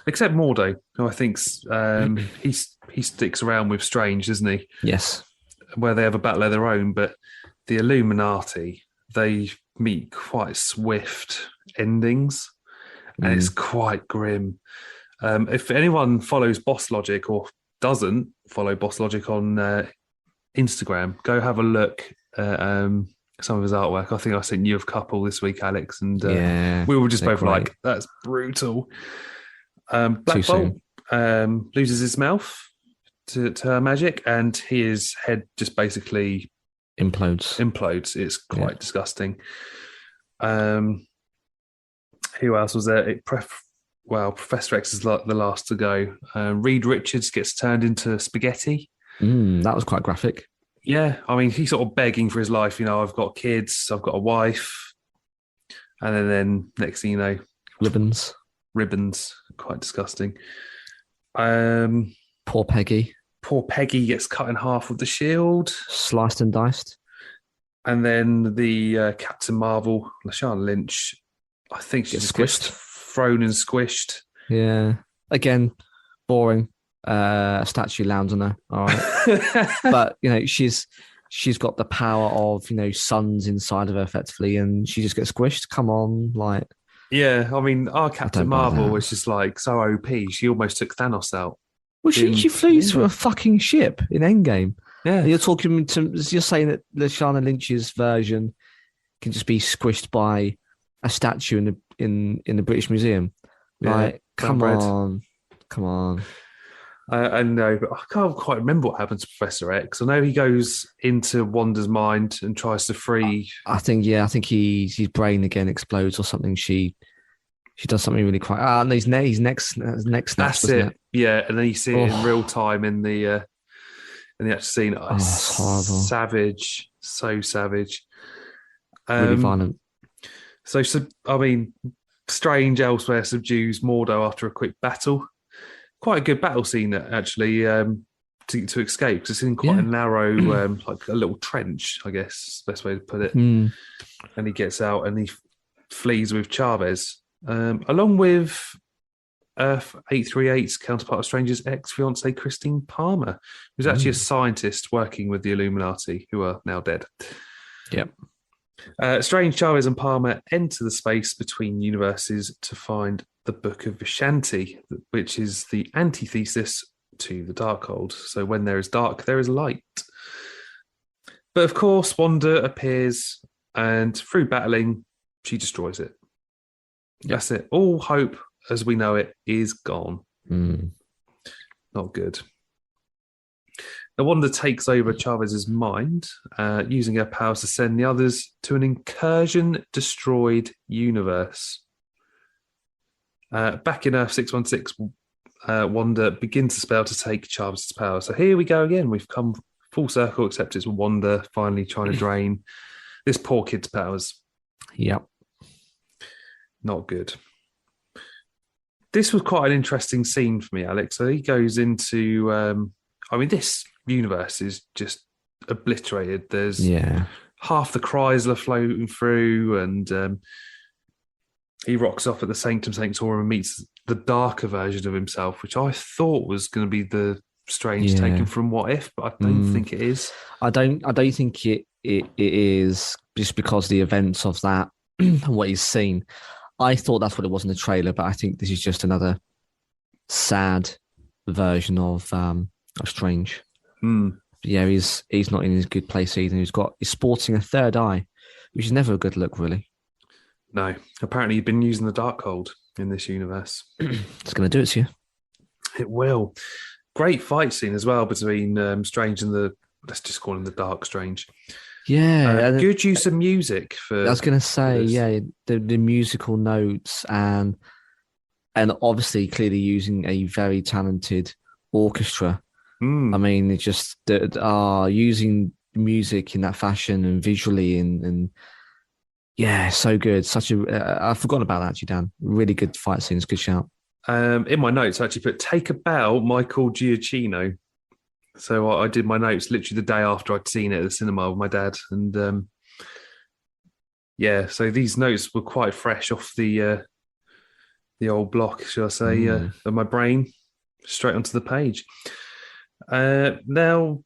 Except Mordo, who I think he sticks around with Strange, doesn't he? Yes. Where they have a battle of their own, but the Illuminati, they meet quite swift endings, and it's quite grim. If anyone follows Boss Logic or doesn't follow Boss Logic on Instagram, go have a look at some of his artwork. I think I sent you a couple this week, Alex, and we were just both like, that's brutal. Black Bolt loses his mouth to her magic, and his head just basically implodes. It's quite disgusting. Who else was there? Professor X is the last to go. Reed Richards gets turned into spaghetti. That was quite graphic. Yeah, I mean, he's sort of begging for his life. I've got kids, I've got a wife, and then next thing you know, ribbons, quite disgusting. Poor Peggy gets cut in half with the shield, sliced and diced. And then the Captain Marvel, Lashana Lynch, I think she just gets thrown and squished. Yeah, again, boring. A statue lands on her. All right, but she's got the power of suns inside of her effectively, and she just gets squished. Come on, like. Yeah, I mean, our Captain Marvel was just like so OP. She almost took Thanos out. Well, she flew through a fucking ship in Endgame. Yeah, and you're saying that Lashana Lynch's version can just be squished by a statue in the British Museum. Like, come on. I know, but I can't quite remember what happens to Professor X. I know he goes into Wanda's mind and tries to free. I think his brain again explodes or something. She does something really quite. And his neck snaps. That's it. Yeah, and then you see it in real time in the actual scene. Oh, it's horrible. Savage, so savage. Really violent. So I mean, Strange elsewhere subdues Mordo after a quick battle. Quite a good battle scene, actually, to escape, because it's in quite a narrow, like a little trench, I guess, is the best way to put it. And he gets out and he flees with Chavez, along with Earth 838's counterpart of Strange's ex-fiancée, Christine Palmer, who's actually a scientist working with the Illuminati, who are now dead. Yep. Strange, Chavez, and Palmer enter the space between universes to find the Book of Vishanti, which is the antithesis to the Darkhold. So when there is dark, there is light. But of course, Wanda appears, and through battling, she destroys it. Yep. That's it. All hope, as we know it, is gone. Not good. Now, Wanda takes over Chavez's mind, using her powers to send the others to an incursion-destroyed universe. Back in Earth 616, Wanda begins the spell to take Chavez's power. So here we go again. We've come full circle, except it's Wanda finally trying to drain this poor kid's powers. Yep. Not good. This was quite an interesting scene for me, Alex. So he goes into... this universe is just obliterated. There's half the Chrysler floating through, and he rocks off at the Sanctum Sanctorum and meets the darker version of himself, which I thought was going to be the Strange taken from What If, but I don't think it is. I don't think it is, just because the events of that and what he's seen. I thought that's what it was in the trailer, but I think this is just another sad version of Strange. Yeah, he's not in his good place either. He's sporting a third eye, which is never a good look, really. No, apparently you've been using the Darkhold in this universe. It's going to do it to you. It will. Great fight scene as well between Strange and let's just call him the Dark Strange. Yeah, good use of music for. I was going to say, the musical notes and obviously clearly using a very talented orchestra. I mean, it's just using music in that fashion and visually and so good. I've forgotten about that actually, Dan. Really good fight scenes. Good shout. In my notes, I actually put "Take a Bow," Michael Giacchino. So I did my notes literally the day after I'd seen it at the cinema with my dad, and so these notes were quite fresh off the old block, shall I say, of my brain, straight onto the page. Now,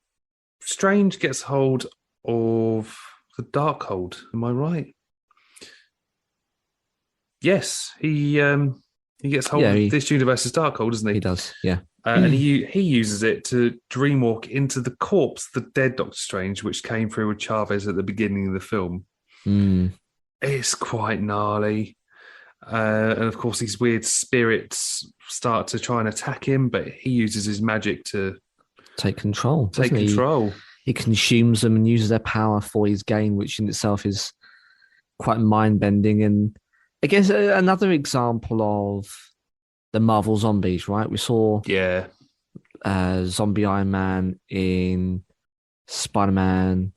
Strange gets hold of the Darkhold. Am I right? Yes, he gets hold of this universe's Darkhold, doesn't he? He does, yeah. And he uses it to dreamwalk into the corpse, the dead Doctor Strange, which came through with Chavez at the beginning of the film. It's quite gnarly. And of course, these weird spirits start to try and attack him, but he uses his magic to take control. He consumes them and uses their power for his gain, which in itself is quite mind-bending. And I guess another example of the Marvel zombies, right? We saw zombie Iron Man in Spider-Man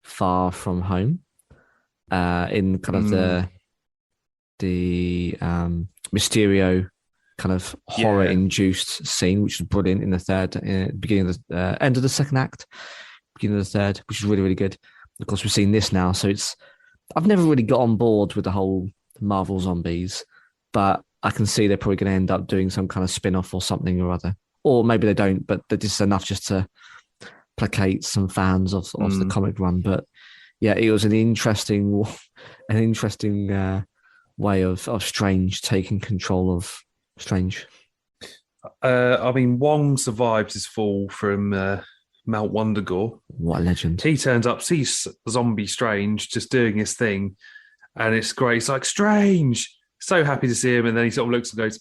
Far From Home, in kind of the Mysterio kind of horror-induced scene, which was brilliant in the beginning of the end of the second act, beginning of the third, which is really, really good. Of course, we've seen this now, so I've never really got on board with the whole Marvel zombies, but I can see they're probably going to end up doing some kind of spin-off or something or other. Or maybe they don't, but this is enough just to placate some fans of the comic run. But yeah, it was an interesting way of Strange taking control of Strange. Wong survives his fall from Mount Wundagore. What a legend. He turns up, sees Zombie Strange just doing his thing, and it's great. It's like, Strange! So happy to see him, and then he sort of looks and goes,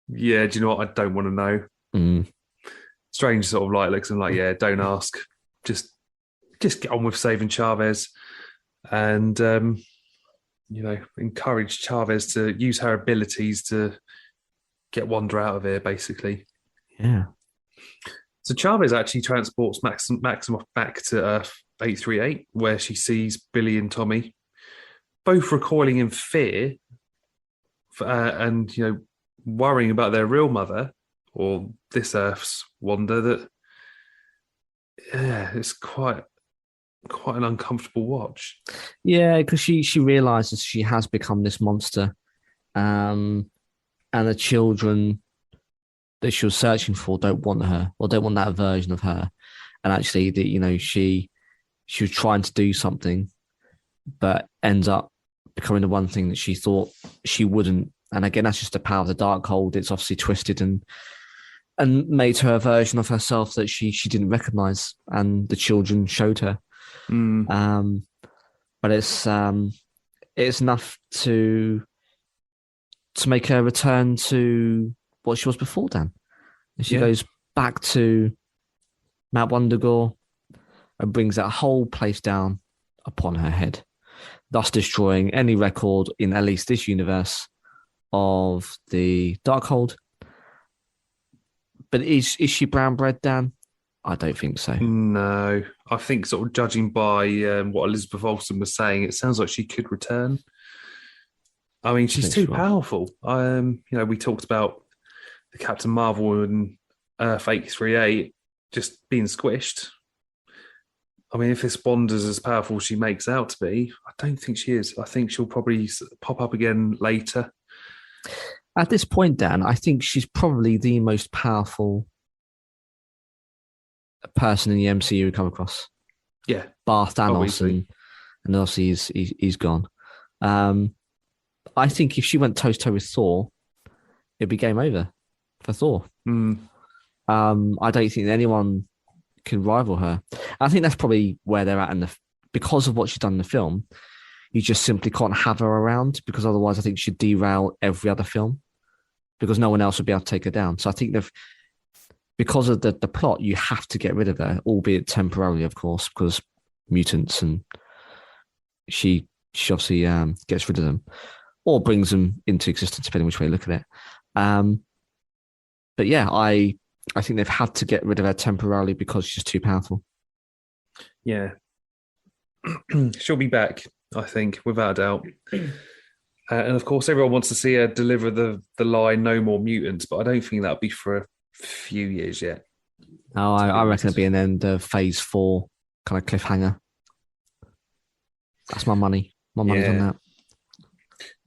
yeah, do you know what? I don't want to know. Strange sort of looks and don't ask. Just get on with saving Chavez, and encourage Chavez to use her abilities to get Wanda out of here, basically. Yeah. So Chavez actually transports Maximoff back to Earth 838, where she sees Billy and Tommy, both recoiling in fear and worrying about their real mother, or this Earth's Wanda. That it's quite an uncomfortable watch. Yeah, because she realizes she has become this monster, and the children that she was searching for don't want her, or don't want that version of her. And actually, she was trying to do something, but ends up becoming the one thing that she thought she wouldn't. And again, that's just the power of the Darkhold. It's obviously twisted and made her a version of herself that she didn't recognize, and the children showed her. But it's enough to make her return to what she was before, Dan. And she goes back to Mount Wundagore and brings that whole place down upon her head, thus destroying any record in at least this universe of the Darkhold. But is she brown bread, Dan? I don't think so. No, I think sort of judging by what Elizabeth Olsen was saying, it sounds like she could return. I mean, she's too powerful. We talked about the Captain Marvel and Earth 838 just being squished. I mean, if this Wanda's as powerful as she makes out to be, I don't think she is. I think she'll probably pop up again later. At this point, Dan, I think she's probably the most powerful person in the MCU we come across. Yeah. Bar Thanos, and obviously he's gone. I think if she went toe-to-toe with Thor, it'd be game over for Thor. I don't think anyone can rival her. I think that's probably where they're at because of what she's done in the film. You just simply can't have her around, because otherwise I think she'd derail every other film, because no one else would be able to take her down. So I think because of the plot, you have to get rid of her, albeit temporarily, of course, because mutants, and she obviously gets rid of them or brings them into existence, depending which way you look at it. But yeah, I think they've had to get rid of her temporarily because she's too powerful. Yeah. She'll be back, I think, without a doubt. And of course, everyone wants to see her deliver the line, no more mutants, but I don't think that'll be for a few years yet. Oh, I reckon it'll be an end of phase 4 kind of cliffhanger. That's my money. My money's on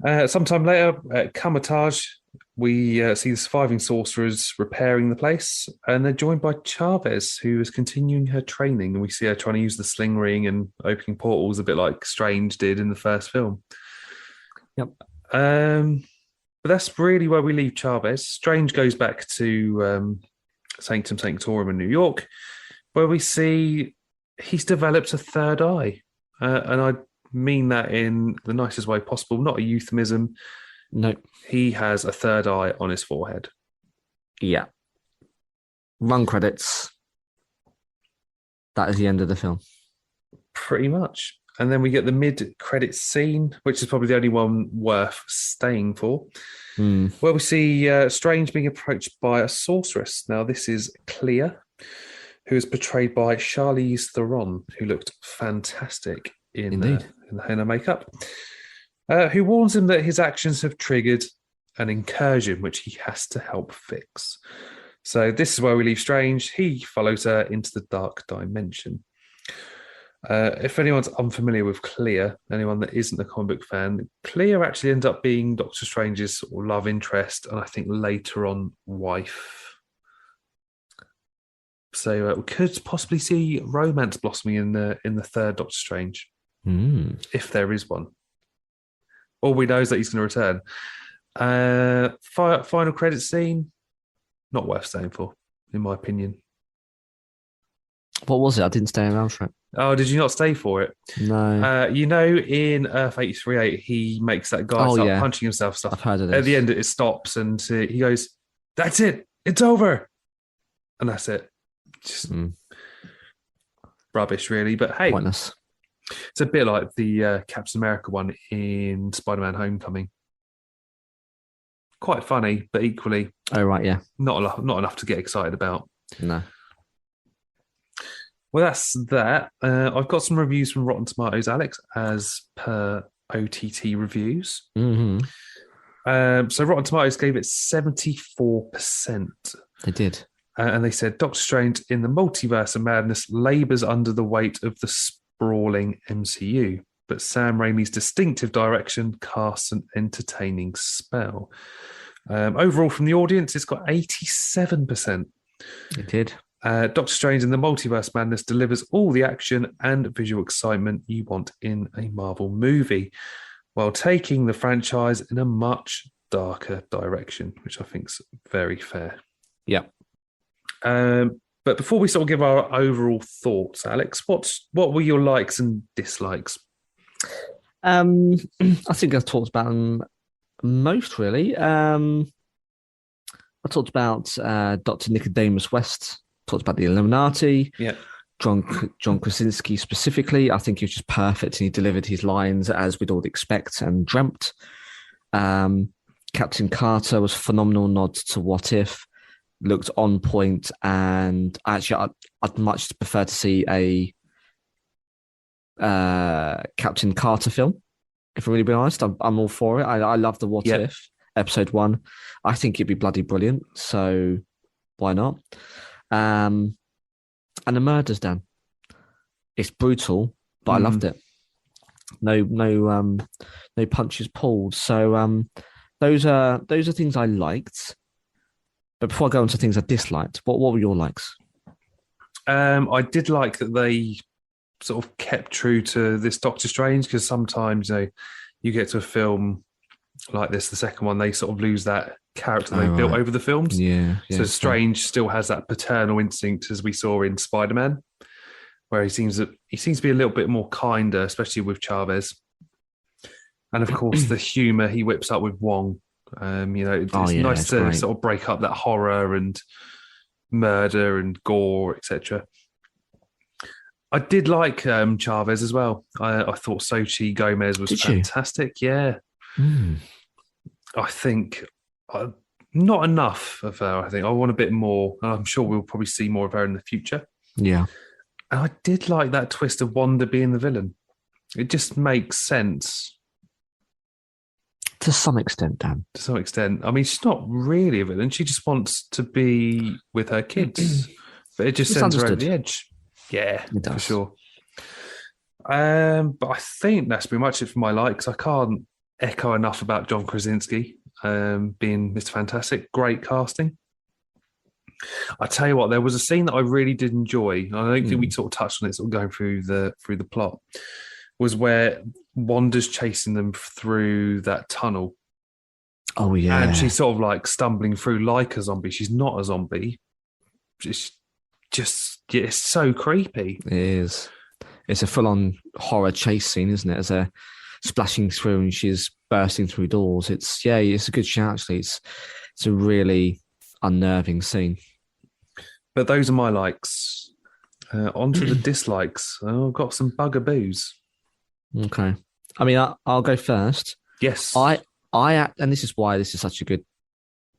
that. Sometime later, at Kamatage, we see the surviving sorcerers repairing the place, and they're joined by Chavez, who is continuing her training, and we see her trying to use the sling ring and opening portals a bit like Strange did in the first film. Yep. But that's really where we leave Chavez. Strange goes back to Sanctum Sanctorum in New York, where we see he's developed a third eye. And I mean that in the nicest way possible, not a euphemism. No. He has a third eye on his forehead. Yeah. Run credits. That is the end of the film. Pretty much. And then we get the mid-credits scene, which is probably the only one worth staying for, where we see Strange being approached by a sorceress. Now, this is Clea, who is portrayed by Charlize Theron, who looked fantastic in her makeup, who warns him that his actions have triggered an incursion, which he has to help fix. So this is where we leave Strange. He follows her into the dark dimension. If anyone's unfamiliar with Clea, anyone that isn't a comic book fan, Clea actually ends up being Doctor Strange's love interest, and I think later on wife. So we could possibly see romance blossoming in the third Doctor Strange, if there is one. All we know is that he's going to return. Final credit scene, not worth staying for, in my opinion. What was it? I didn't stay around for it. Oh, did you not stay for it? No. In Earth 838, he makes that guy start punching himself. Stuff. I've heard of this. At the end, it stops and he goes, "That's it. It's over." And that's it. Just rubbish, really. But hey, pointless. It's a bit like the Captain America one in Spider-Man Homecoming. Quite funny, but equally... Oh, right, yeah. Not enough to get excited about. No. Well, that's that. I've got some reviews from Rotten Tomatoes, Alex, as per OTT reviews. Mm-hmm. So Rotten Tomatoes gave it 74%. They did. And they said, Doctor Strange in the Multiverse of Madness labours under the weight of the sprawling MCU, but Sam Raimi's distinctive direction casts an entertaining spell. Overall, from the audience, it's got 87%. It did. Doctor Strange in the Multiverse of Madness delivers all the action and visual excitement you want in a Marvel movie, while taking the franchise in a much darker direction, which I think is very fair. Yeah. But before we sort of give our overall thoughts, Alex, what were your likes and dislikes? I think I've talked about them most, really. I talked about Dr. Nicodemus West, talked about the Illuminati. Yeah. John Krasinski specifically. I think he was just perfect and he delivered his lines as we'd all expect and dreamt. Captain Carter was phenomenal. Nod to What If. Looked on point, and actually I'd much prefer to see a Captain Carter film, if I'm really being honest. I'm all for it. I love the What If episode 1. I think it'd be bloody brilliant, so why not? And the murders, Dan, it's brutal, but I loved it. No punches pulled. So those are things I liked. But before I go into things I disliked, what were your likes? I did like that they sort of kept true to this Doctor Strange, because sometimes you get to a film like this, the second one, they sort of lose that character they built over the films. Yeah. So Strange still has that paternal instinct, as we saw in Spider-Man, where he seems to be a little bit more kinder, especially with Chavez. And of course, the humour he whips up with Wong. It's nice to great. sort of break up that horror and murder and gore, etc. I did like Chavez as well. I thought Xochitl Gomez was fantastic. Yeah. I think not enough of her. I think I want a bit more. I'm sure we'll probably see more of her in the future. Yeah. And I did like that twist of Wanda being the villain. It just makes sense. To some extent, Dan. To some extent. I mean, she's not really a villain. She just wants to be with her kids. But it just sends her over the edge. Yeah, for sure. But I think that's pretty much it for my likes. I can't echo enough about John Krasinski being Mr. Fantastic. Great casting. I tell you what, there was a scene that I really did enjoy. I don't think we sort of touched on it, sort of going through the plot. Was where Wanda's chasing them through that tunnel. Oh, yeah. And she's sort of like stumbling through like a zombie. She's not a zombie. It's it's so creepy. It is. It's a full-on horror chase scene, isn't it? As they're splashing through and she's bursting through doors. It's a good shout, actually. It's a really unnerving scene. But those are my likes. On to the dislikes. I've got some bugaboos. Okay. I mean, I'll go first. Yes. And this is why this is such a good,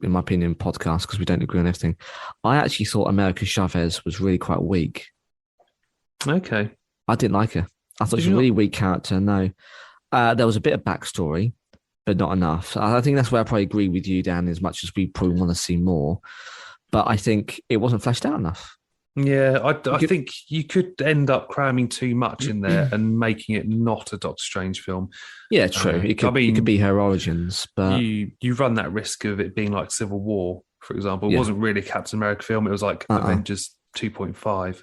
in my opinion, podcast, because we don't agree on everything. I actually thought America Chavez was really quite weak. Okay. I didn't like her. I thought she was a really weak character. No. There was a bit of backstory, but not enough. I think that's where I probably agree with you, Dan, as much as we probably want to see more. But I think it wasn't fleshed out enough. Yeah, I think you could end up cramming too much in there and making it not a Doctor Strange film. Yeah, true. It could be her origins, but you run that risk of it being like Civil War, for example. It wasn't really a Captain America film. It was like Avengers 2.5.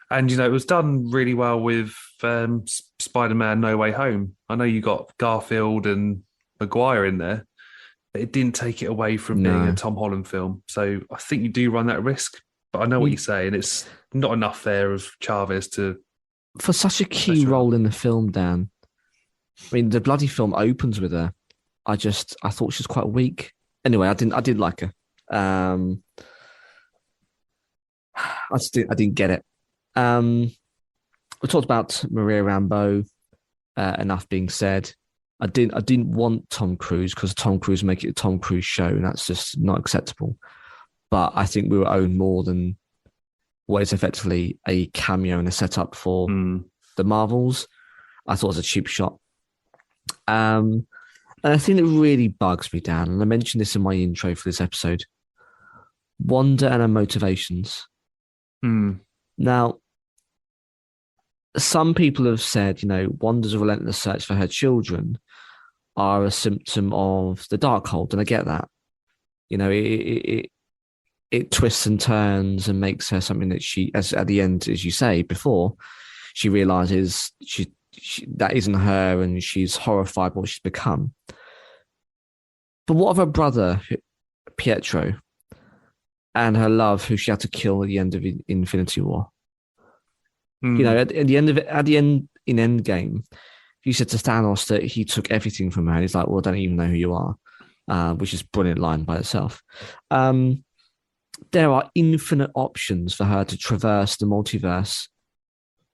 And, it was done really well with Spider-Man No Way Home. I know you got Garfield and Maguire in there, but it didn't take it away from being a Tom Holland film. So I think you do run that risk. But I know what you're saying. It's not enough there of Chavez to... For such a key role in the film, Dan. I mean, the bloody film opens with her. I thought she was quite weak. Anyway, I did like her. I didn't get it. We talked about Maria Rambeau. Enough being said. I didn't want Tom Cruise, because Tom Cruise make it a Tom Cruise show, and that's just not acceptable. But I think we were owed more than what is effectively a cameo and a setup for the Marvels. I thought it was a cheap shot. And I think that really bugs me, Dan, and I mentioned this in my intro for this episode, Wanda and her motivations. Now, some people have said, Wanda's relentless search for her children are a symptom of the Darkhold, and I get that. You know, it twists and turns and makes her something that she, as at the end, as you say before, she realizes she that isn't her, and she's horrified by what she's become. But what of her brother, Pietro, and her love, who she had to kill at the end of Infinity War? You know, at the end in Endgame, he said to Thanos that he took everything from her. And he's like, well, I don't even know who you are, which is a brilliant line by itself. There are infinite options for her to traverse the multiverse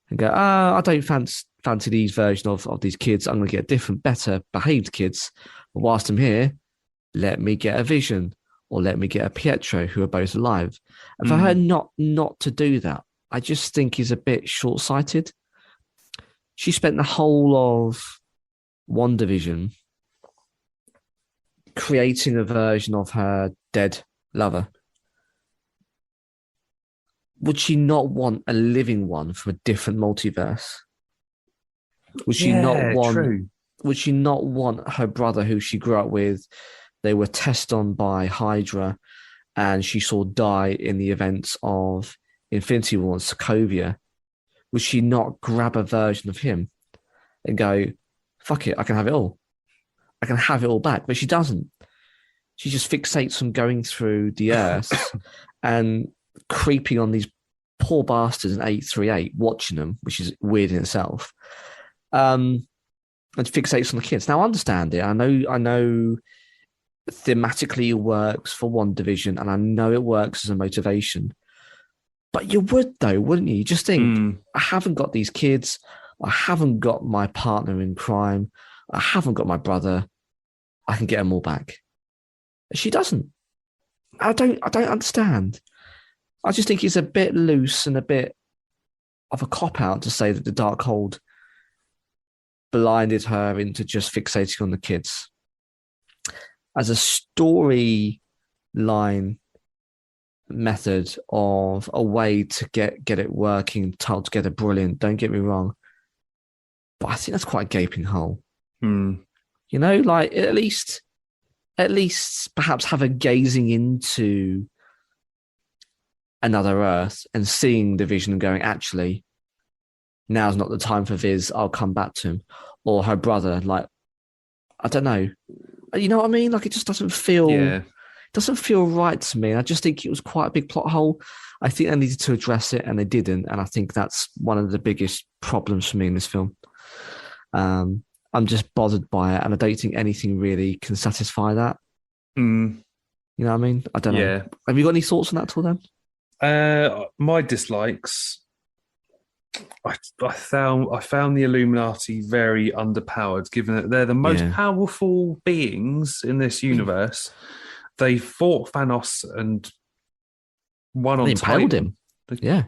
and go, I don't fancy these versions of these kids. I'm going to get different, better behaved kids. But whilst I'm here, let me get a Vision, or let me get a Pietro, who are both alive. And for her not to do that, I just think is a bit short-sighted. She spent the whole of WandaVision creating a version of her dead lover. Would she not want a living one from a different multiverse? Would she not want? True. Would she not want her brother, who she grew up with? They were tested on by Hydra, and she saw die in the events of Infinity War and Sokovia. Would she not grab a version of him and go, fuck it, I can have it all. I can have it all back. But she doesn't. She just fixates on going through the earth and creeping on these poor bastards in 838, watching them, which is weird in itself. And fixates on the kids. Now, I understand it. I know thematically it works for WandaVision, and I know it works as a motivation. But you would, though, wouldn't you? You just think, I haven't got these kids. I haven't got my partner in crime. I haven't got my brother. I can get them all back. She doesn't. I don't understand. I just think it's a bit loose and a bit of a cop-out to say that the Darkhold blinded her into just fixating on the kids. As a storyline method of a way to get it working, tied together brilliant, don't get me wrong. But I think that's quite a gaping hole. You know, like at least perhaps have a gazing into another Earth and seeing the Vision and going, actually, now's not the time for Viz, I'll come back to him. Or her brother, like, I don't know. You know what I mean? Like, it just doesn't feel right to me. I just think it was quite a big plot hole. I think they needed to address it, and they didn't. And I think that's one of the biggest problems for me in this film. I'm just bothered by it, and I don't think anything really can satisfy that. You know what I mean? I don't know. Have you got any thoughts on that at all, then? My dislikes. I found the Illuminati very underpowered, given that they're the most powerful beings in this universe. They fought Thanos and won on Titan. Impaled him.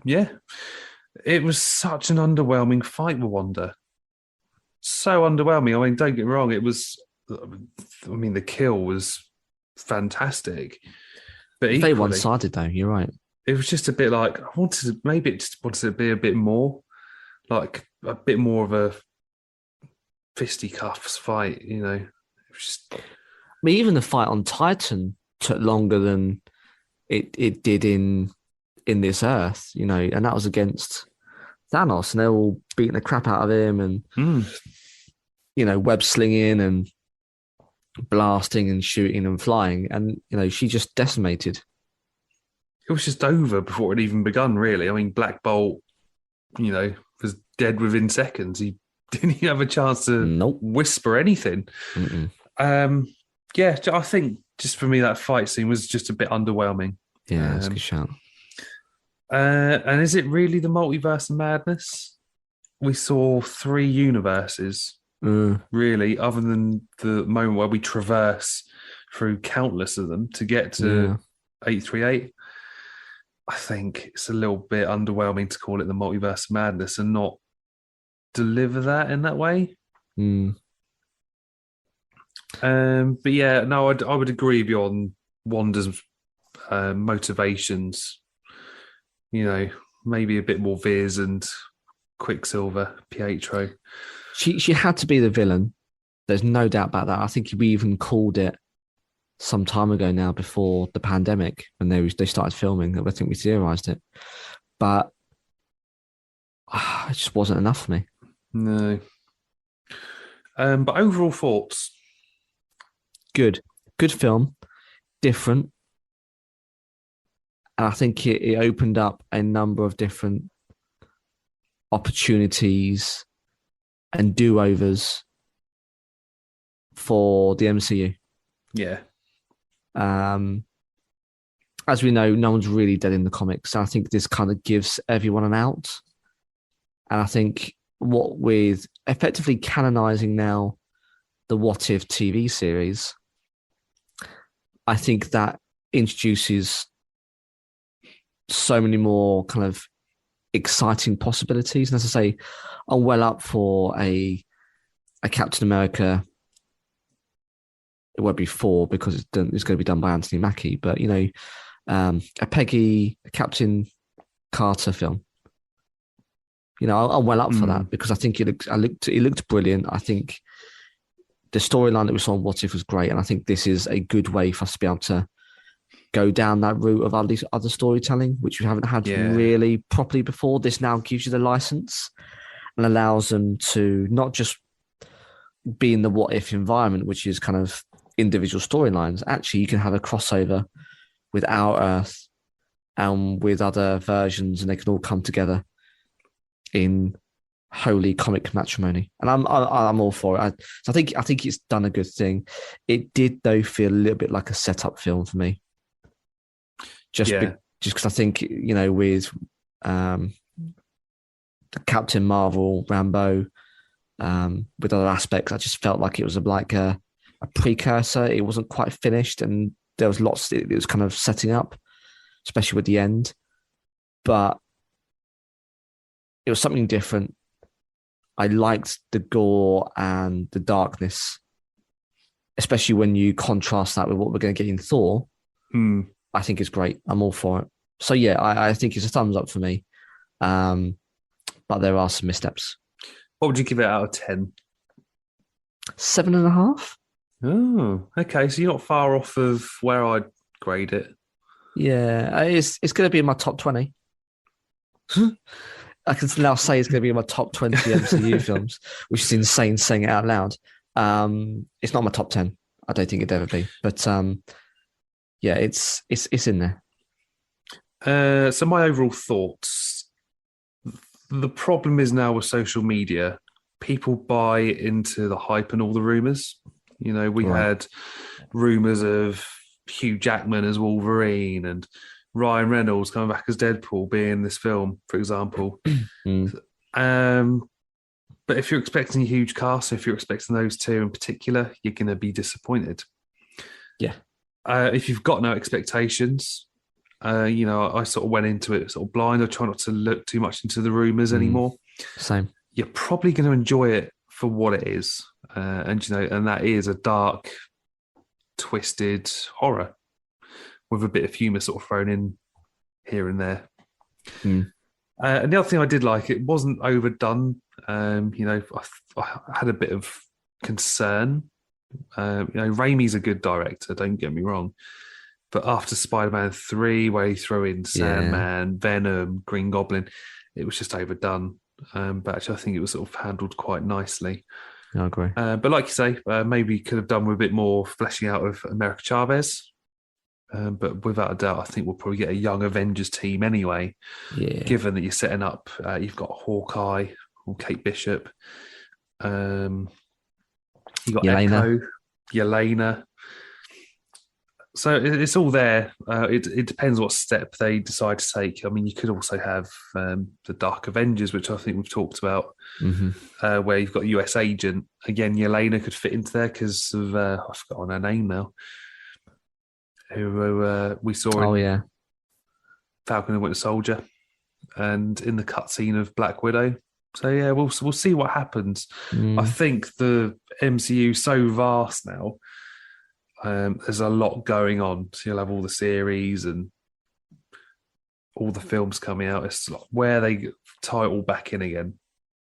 Yeah. It was such an underwhelming fight with Wanda. So underwhelming. I mean, don't get me wrong. It was. I mean, the kill was fantastic, but equally, very one-sided, though. You're right. It was just a bit like I wanted to be a bit more, like a bit more of a fisticuffs fight. You know, it was just. I mean, even the fight on Titan took longer than it did in this Earth. You know, and that was against Thanos, and they're all beating the crap out of him, and you know, web slinging and blasting and shooting and flying, and you know, she just decimated. It was just over before it even begun, really. I mean, Black Bolt, you know, was dead within seconds. He didn't even have a chance to whisper anything. Yeah, I think just for me, that fight scene was just a bit underwhelming. Yeah, that's a good shout. And is it really the Multiverse of Madness? We saw 3 universes, really, other than the moment where we traverse through countless of them to get to 838. I think it's a little bit underwhelming to call it the Multiverse of Madness and not deliver that in that way. But yeah, no, I would agree with you on Wanda's motivations. You know, maybe a bit more Viz and Quicksilver, Pietro. She had to be the villain. There's no doubt about that. I think we even called it some time ago now, before the pandemic, when they started filming. I think we theorized it, but it just wasn't enough for me. No. But overall thoughts? Good film, different. And I think it opened up a number of different opportunities and do-overs for the MCU. Yeah. As we know, no one's really dead in the comics. I think this kind of gives everyone an out. And I think what with effectively canonizing now the What If TV series, I think that introduces so many more kind of exciting possibilities. And as I say, I'm well up for a Captain America. It won't be 4 because it's going to be done by Anthony Mackie, but a Captain Carter film. I'm well up for that because I think it looked brilliant. I think the storyline that we saw on What If was great, and I think this is a good way for us to be able to go down that route of at least other storytelling, which we haven't had really properly before. This now gives you the license and allows them to not just be in the What If environment, which is kind of individual storylines. Actually, you can have a crossover with Our Earth and with other versions, and they can all come together in holy comic matrimony. And I'm all for it. So I think it's done a good thing. It did though feel a little bit like a setup film for me. Just because I think with the Captain Marvel, Rambo, with other aspects, I just felt like it was like a precursor. It wasn't quite finished, and there was lots it was kind of setting up, especially with the end. But it was something different. I liked the gore and the darkness, especially when you contrast that with what we're going to get in Thor. I think it's great. I'm all for it. So yeah, I think it's a thumbs up for me. But there are some missteps. What would you give it out of 10? 7.5. Oh, okay. So you're not far off of where I'd grade it. Yeah, it's going to be in my top 20. I can now say it's going to be in my top 20 MCU films, which is insane saying it out loud. It's not my top 10. I don't think it'd ever be. But yeah, it's in there. So my overall thoughts. The problem is now with social media, people buy into the hype and all the rumours. We had rumours of Hugh Jackman as Wolverine and Ryan Reynolds coming back as Deadpool being in this film, for example. But if you're expecting a huge cast, if you're expecting those two in particular, you're going to be disappointed. Yeah. If you've got no expectations, I sort of went into it sort of blind. I try not to look too much into the rumours anymore. Same. You're probably going to enjoy it for what it is. And that is a dark, twisted horror with a bit of humour sort of thrown in here and there. And the other thing I did like, it wasn't overdone. I had a bit of concern. Raimi's a good director, don't get me wrong. But after Spider-Man 3, where he threw in Sandman, Venom, Green Goblin, it was just overdone. But actually, I think it was sort of handled quite nicely. I agree. But like you say, maybe could have done with a bit more fleshing out of America Chavez. But without a doubt, I think we'll probably get a young Avengers team anyway. Yeah. Given that you're setting up, you've got Hawkeye or Kate Bishop. You've got Echo, Yelena. So it's all there. It depends what step they decide to take. I mean, you could also have the Dark Avengers, which I think we've talked about, where you've got US Agent. Again, Yelena could fit into there because of, I've forgotten her name now, who we saw in Falcon and Winter Soldier and in the cutscene of Black Widow. So yeah, we'll see what happens. I think the MCU is so vast now. There's a lot going on. So you'll have all the series and all the films coming out. It's like where they tie it all back in again.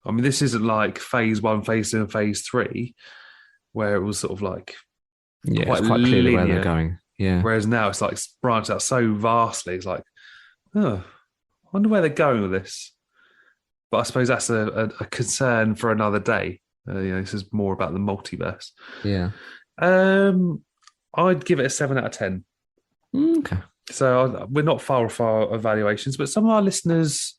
I mean, this isn't like phase 1, phase 2, and phase 3, where it was sort of like Yeah, it's quite clearly where they're going. Yeah. Whereas now it's like it's branched out so vastly. It's like, oh, I wonder where they're going with this. But I suppose that's a concern for another day. This is more about the multiverse. Yeah. I'd give it a 7 out of 10. Okay. So we're not far off our evaluations, but some of our listeners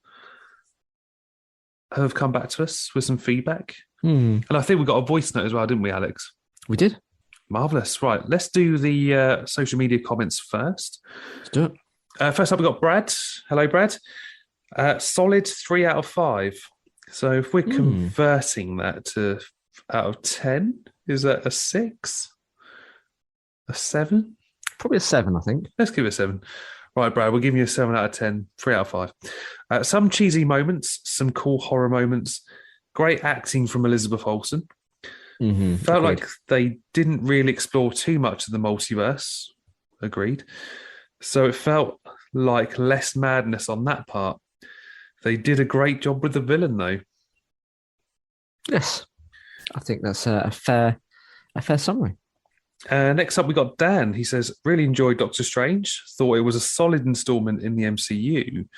have come back to us with some feedback. And I think we got a voice note as well, didn't we, Alex? We did. Marvellous. Right, let's do the social media comments first. Let's do it. First up, we've got Brad. Hello, Brad. Solid 3 out of 5. So if we're converting that to out of 10, is that a 6? A 7? Probably a 7, I think. Let's give it a 7. Right, Brad, we'll give you a 7 out of 10, 3 out of 5. Some cheesy moments, some cool horror moments, great acting from Elizabeth Olsen. Felt like they didn't really explore too much of the multiverse. Agreed. So it felt like less madness on that part. They did a great job with the villain, though. Yes, I think that's a fair summary. Next up, we got Dan. He says, really enjoyed Doctor Strange. Thought it was a solid installment in the MCU.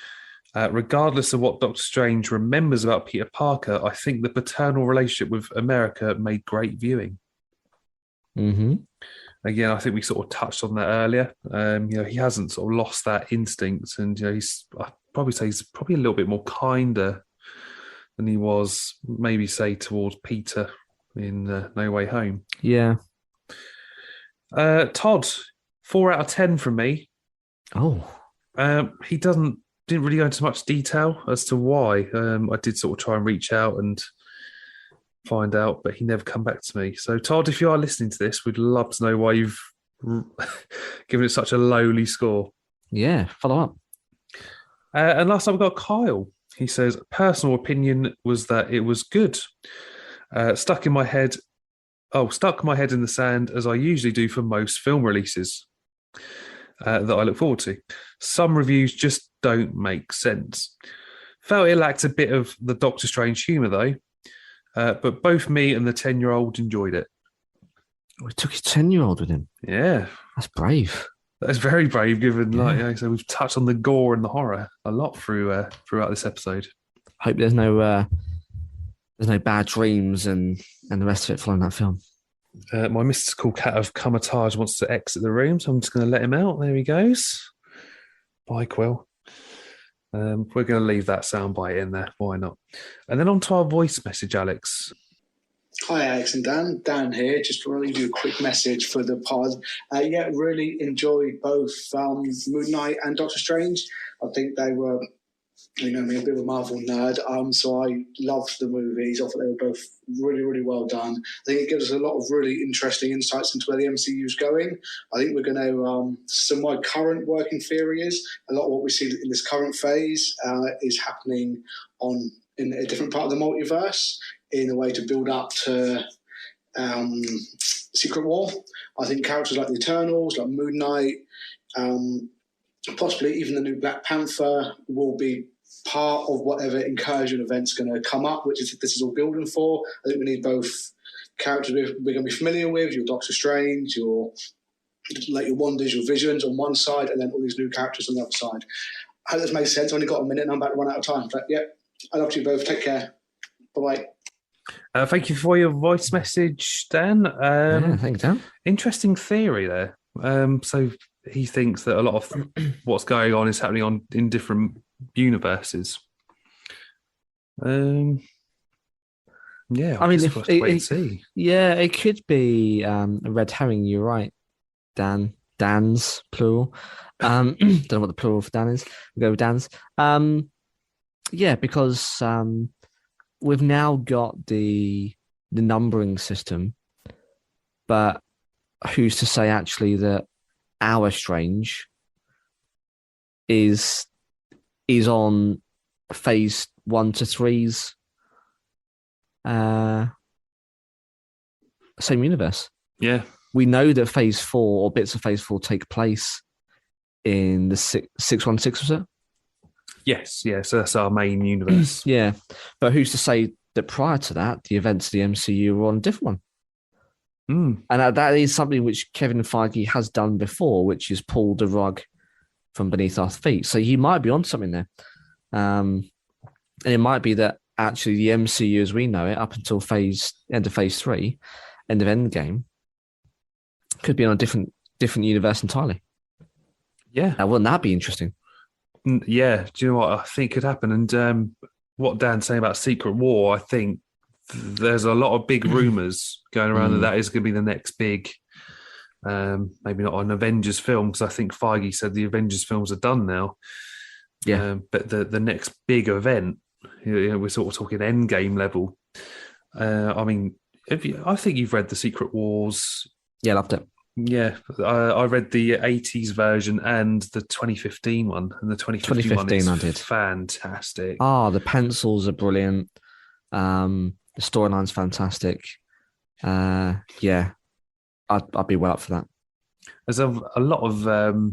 Regardless of what Doctor Strange remembers about Peter Parker, I think the paternal relationship with America made great viewing. Again, I think we sort of touched on that earlier. He hasn't sort of lost that instinct, and I'd probably say he's probably a little bit more kinder than he was, maybe say towards Peter in No Way Home. Yeah. Todd, 4 out of 10 from me. Oh, he didn't really go into much detail as to why. I did sort of try and reach out and find out, but he never come back to me. So, Todd, if you are listening to this, we'd love to know why you've given it such a lowly score. Yeah, follow up. And last time we got Kyle. He says, personal opinion was that it was good. Stuck my head in the sand as I usually do for most film releases that I look forward to. Some reviews just don't make sense. Felt it lacked a bit of the Doctor Strange humour though, but both me and the 10-year-old enjoyed it. We took his 10-year-old with him. Yeah. That's brave. That's very brave given, so we've touched on the gore and the horror a lot throughout this episode. Hope there's no bad dreams and the rest of it following that film. My mystical cat of Kamatage wants to exit the room, so I'm just going to let him out. There he goes. Bye, Quill. We're going to leave that soundbite in there. Why not? And then on to our voice message, Alex. Hi, Alex and Dan. Dan here. Just want to leave you a quick message for the pod. Really enjoyed both Moon Knight and Doctor Strange. I think they were, me, a bit of a Marvel nerd, so I loved the movies. I thought they were both really, really well done. I think it gives us a lot of really interesting insights into where the MCU is going. I think we're going to, so my current working theory is a lot of what we see in this current phase is happening in a different part of the multiverse, in a way to build up to Secret War. I think characters like the Eternals, like Moon Knight, possibly even the new Black Panther will be part of whatever incursion event's going to come up, which is this is all building for. I think we need both characters we're going to be familiar with, your Doctor Strange, your Wanders, your Visions on one side, and then all these new characters on the other side. I hope this makes sense. I've only got a minute and I'm about to run out of time. But yeah, I love you both. Take care. Bye-bye. Thank you for your voice message, Dan. Thanks, Dan. Interesting theory there. So he thinks that a lot of what's going on is happening in different universes. I mean, it could be a red herring. You're right, Dan. Dan's plural. Don't know what the plural for Dan is. We'll go with Dan's. Because we've now got the numbering system, but who's to say actually that our Strange is on phase 1 to 3's same universe? Yeah. We know that phase 4 or bits of phase 4 take place in the 616, was it? Yes, so that's our main universe. Yeah, but who's to say that prior to that, the events of the MCU were on a different one? Mm. And that is something which Kevin Feige has done before, which is pulled the rug from beneath our feet. So he might be on something there. And it might be that actually the MCU as we know it, up until end of phase 3, end of Endgame, could be on a different universe entirely. Yeah. Now, wouldn't that be interesting? Yeah. Do you know what I think could happen? And what Dan's saying about Secret War, I think there's a lot of big rumours going around that is going to be the next big, maybe not an Avengers film, because I think Feige said the Avengers films are done now. Yeah. But the next big event, we're sort of talking Endgame level. I mean, I think you've read the Secret Wars. Yeah, loved it. Yeah, I read the 80s version and the 2015 one, and the 2015 one is I did. fantastic. The pencils are brilliant. The storyline's fantastic. Yeah, I'd be well up for that. There's a lot of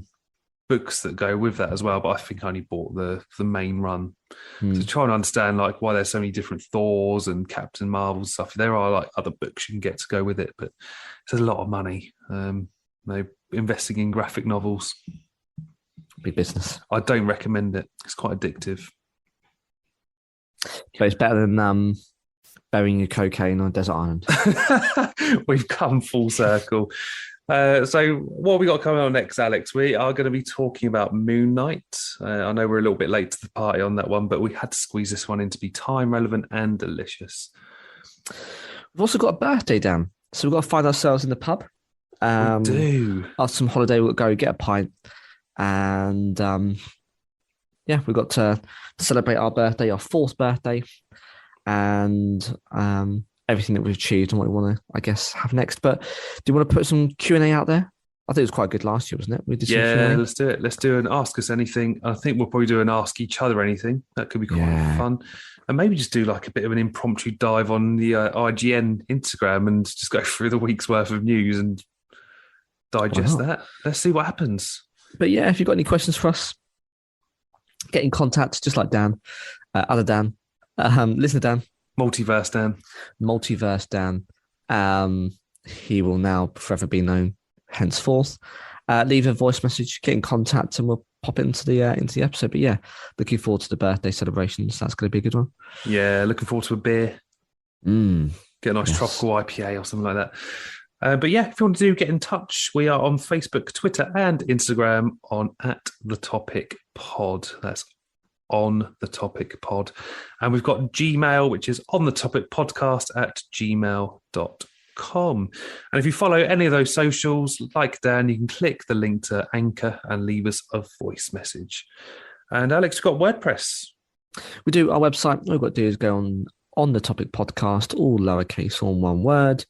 books that go with that as well, but I think I only bought the main run. To try and understand like why there's so many different Thors and Captain Marvel stuff. There are like other books you can get to go with it, but it's a lot of money. Investing in graphic novels. Big business. I don't recommend it. It's quite addictive. But it's better than burying your cocaine on a desert island. We've come full circle. So what have we got coming on next, Alex? We are going to be talking about Moon Knight. I know we're a little bit late to the party on that one, but we had to squeeze this one in to be time relevant and delicious. We've also got a birthday, Dan. So we've got to find ourselves in the pub. We do. After some holiday, we'll go get a pint. And yeah, we've got to celebrate our birthday, our 4th birthday. And everything that we've achieved and what we want to, I guess, have next. But do you want to put some Q&A out there? I think it was quite good last year, wasn't it? We did some Q&A. Let's do it. Let's do an Ask Us Anything. I think we'll probably do an Ask Each Other Anything. That could be quite fun. And maybe just do like a bit of an impromptu dive on the IGN Instagram and just go through the week's worth of news and digest that. Let's see what happens. But yeah, if you've got any questions for us, get in contact, just like Dan, other Dan, listener Dan. Multiverse Dan. He will now forever be known henceforth. Leave a voice message, get in contact, and we'll pop it into the episode. But yeah, looking forward to the birthday celebrations. That's going to be a good one. Yeah, looking forward to a beer. Get a nice tropical IPA or something like that. But yeah, if you want to get in touch, we are on Facebook, Twitter, and Instagram on @TheTopicPod. That's On The Topic Pod. And we've got Gmail, which is onthetopicpodcast@gmail.com. And if you follow any of those socials, like Dan, you can click the link to Anchor and leave us a voice message. And Alex, we've got WordPress. We do. Our website, all we've got to do is go on the Topic Podcast, all lowercase, all one word,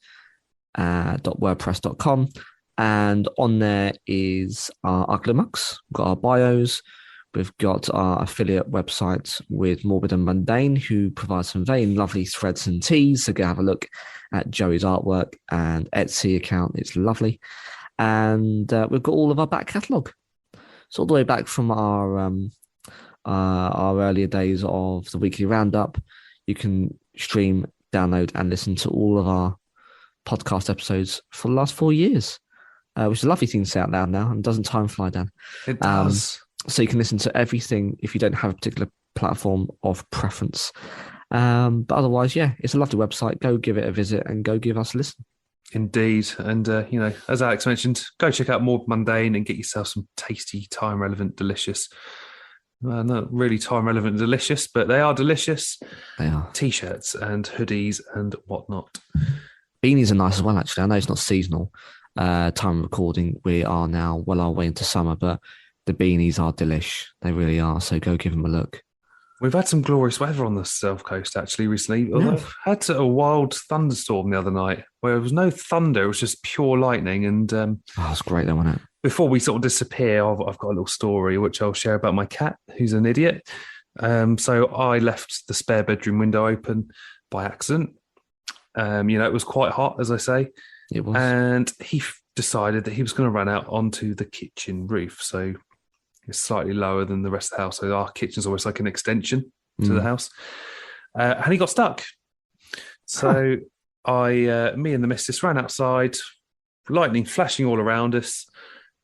.wordpress.com. And on there is our ugly mugs. We've got our bios. We've got our affiliate website with Morbid and Mundane, who provides some very lovely threads and tees. So go have a look at Joey's artwork and Etsy account. It's lovely. And we've got all of our back catalogue. So all the way back from our earlier days of the weekly roundup, you can stream, download, and listen to all of our podcast episodes for the last 4 years, which is a lovely thing to say out loud now. And doesn't time fly, Dan? It does. So you can listen to everything if you don't have a particular platform of preference. But otherwise, yeah, it's a lovely website. Go give it a visit and go give us a listen. Indeed. And, as Alex mentioned, go check out More Mundane and get yourself some tasty, time-relevant, delicious. Not really time-relevant and delicious, but they are delicious. They are. T-shirts and hoodies and whatnot. Beanies are nice as well, actually. I know it's not seasonal. Time of recording, we are now well our way into summer, but the beanies are delish. They really are. So go give them a look. We've had some glorious weather on the South Coast actually recently. I've had a wild thunderstorm the other night where there was no thunder. It was just pure lightning. And it's great though, wasn't it? Before we sort of disappear, I've got a little story which I'll share about my cat, who's an idiot. So I left the spare bedroom window open by accident. It was quite hot, as I say. It was. And he decided that he was going to run out onto the kitchen roof. So it's slightly lower than the rest of the house. So our kitchen's almost like an extension to the house. And he got stuck. So me and the missus ran outside, lightning flashing all around us,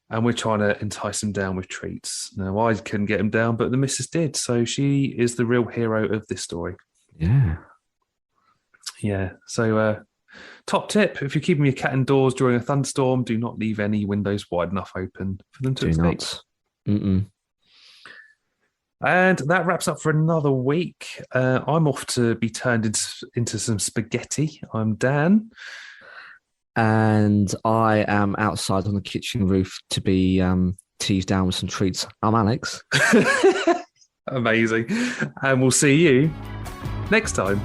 and we're trying to entice him down with treats. Now, I couldn't get him down, but the missus did. So she is the real hero of this story. Yeah. Yeah. So, top tip, if you're keeping your cat indoors during a thunderstorm, do not leave any windows wide enough open for them to escape. And that wraps up for another week. I'm off to be turned into some spaghetti. I'm Dan. And I am outside on the kitchen roof to be teased down with some treats. I'm Alex. Amazing. And we'll see you next time.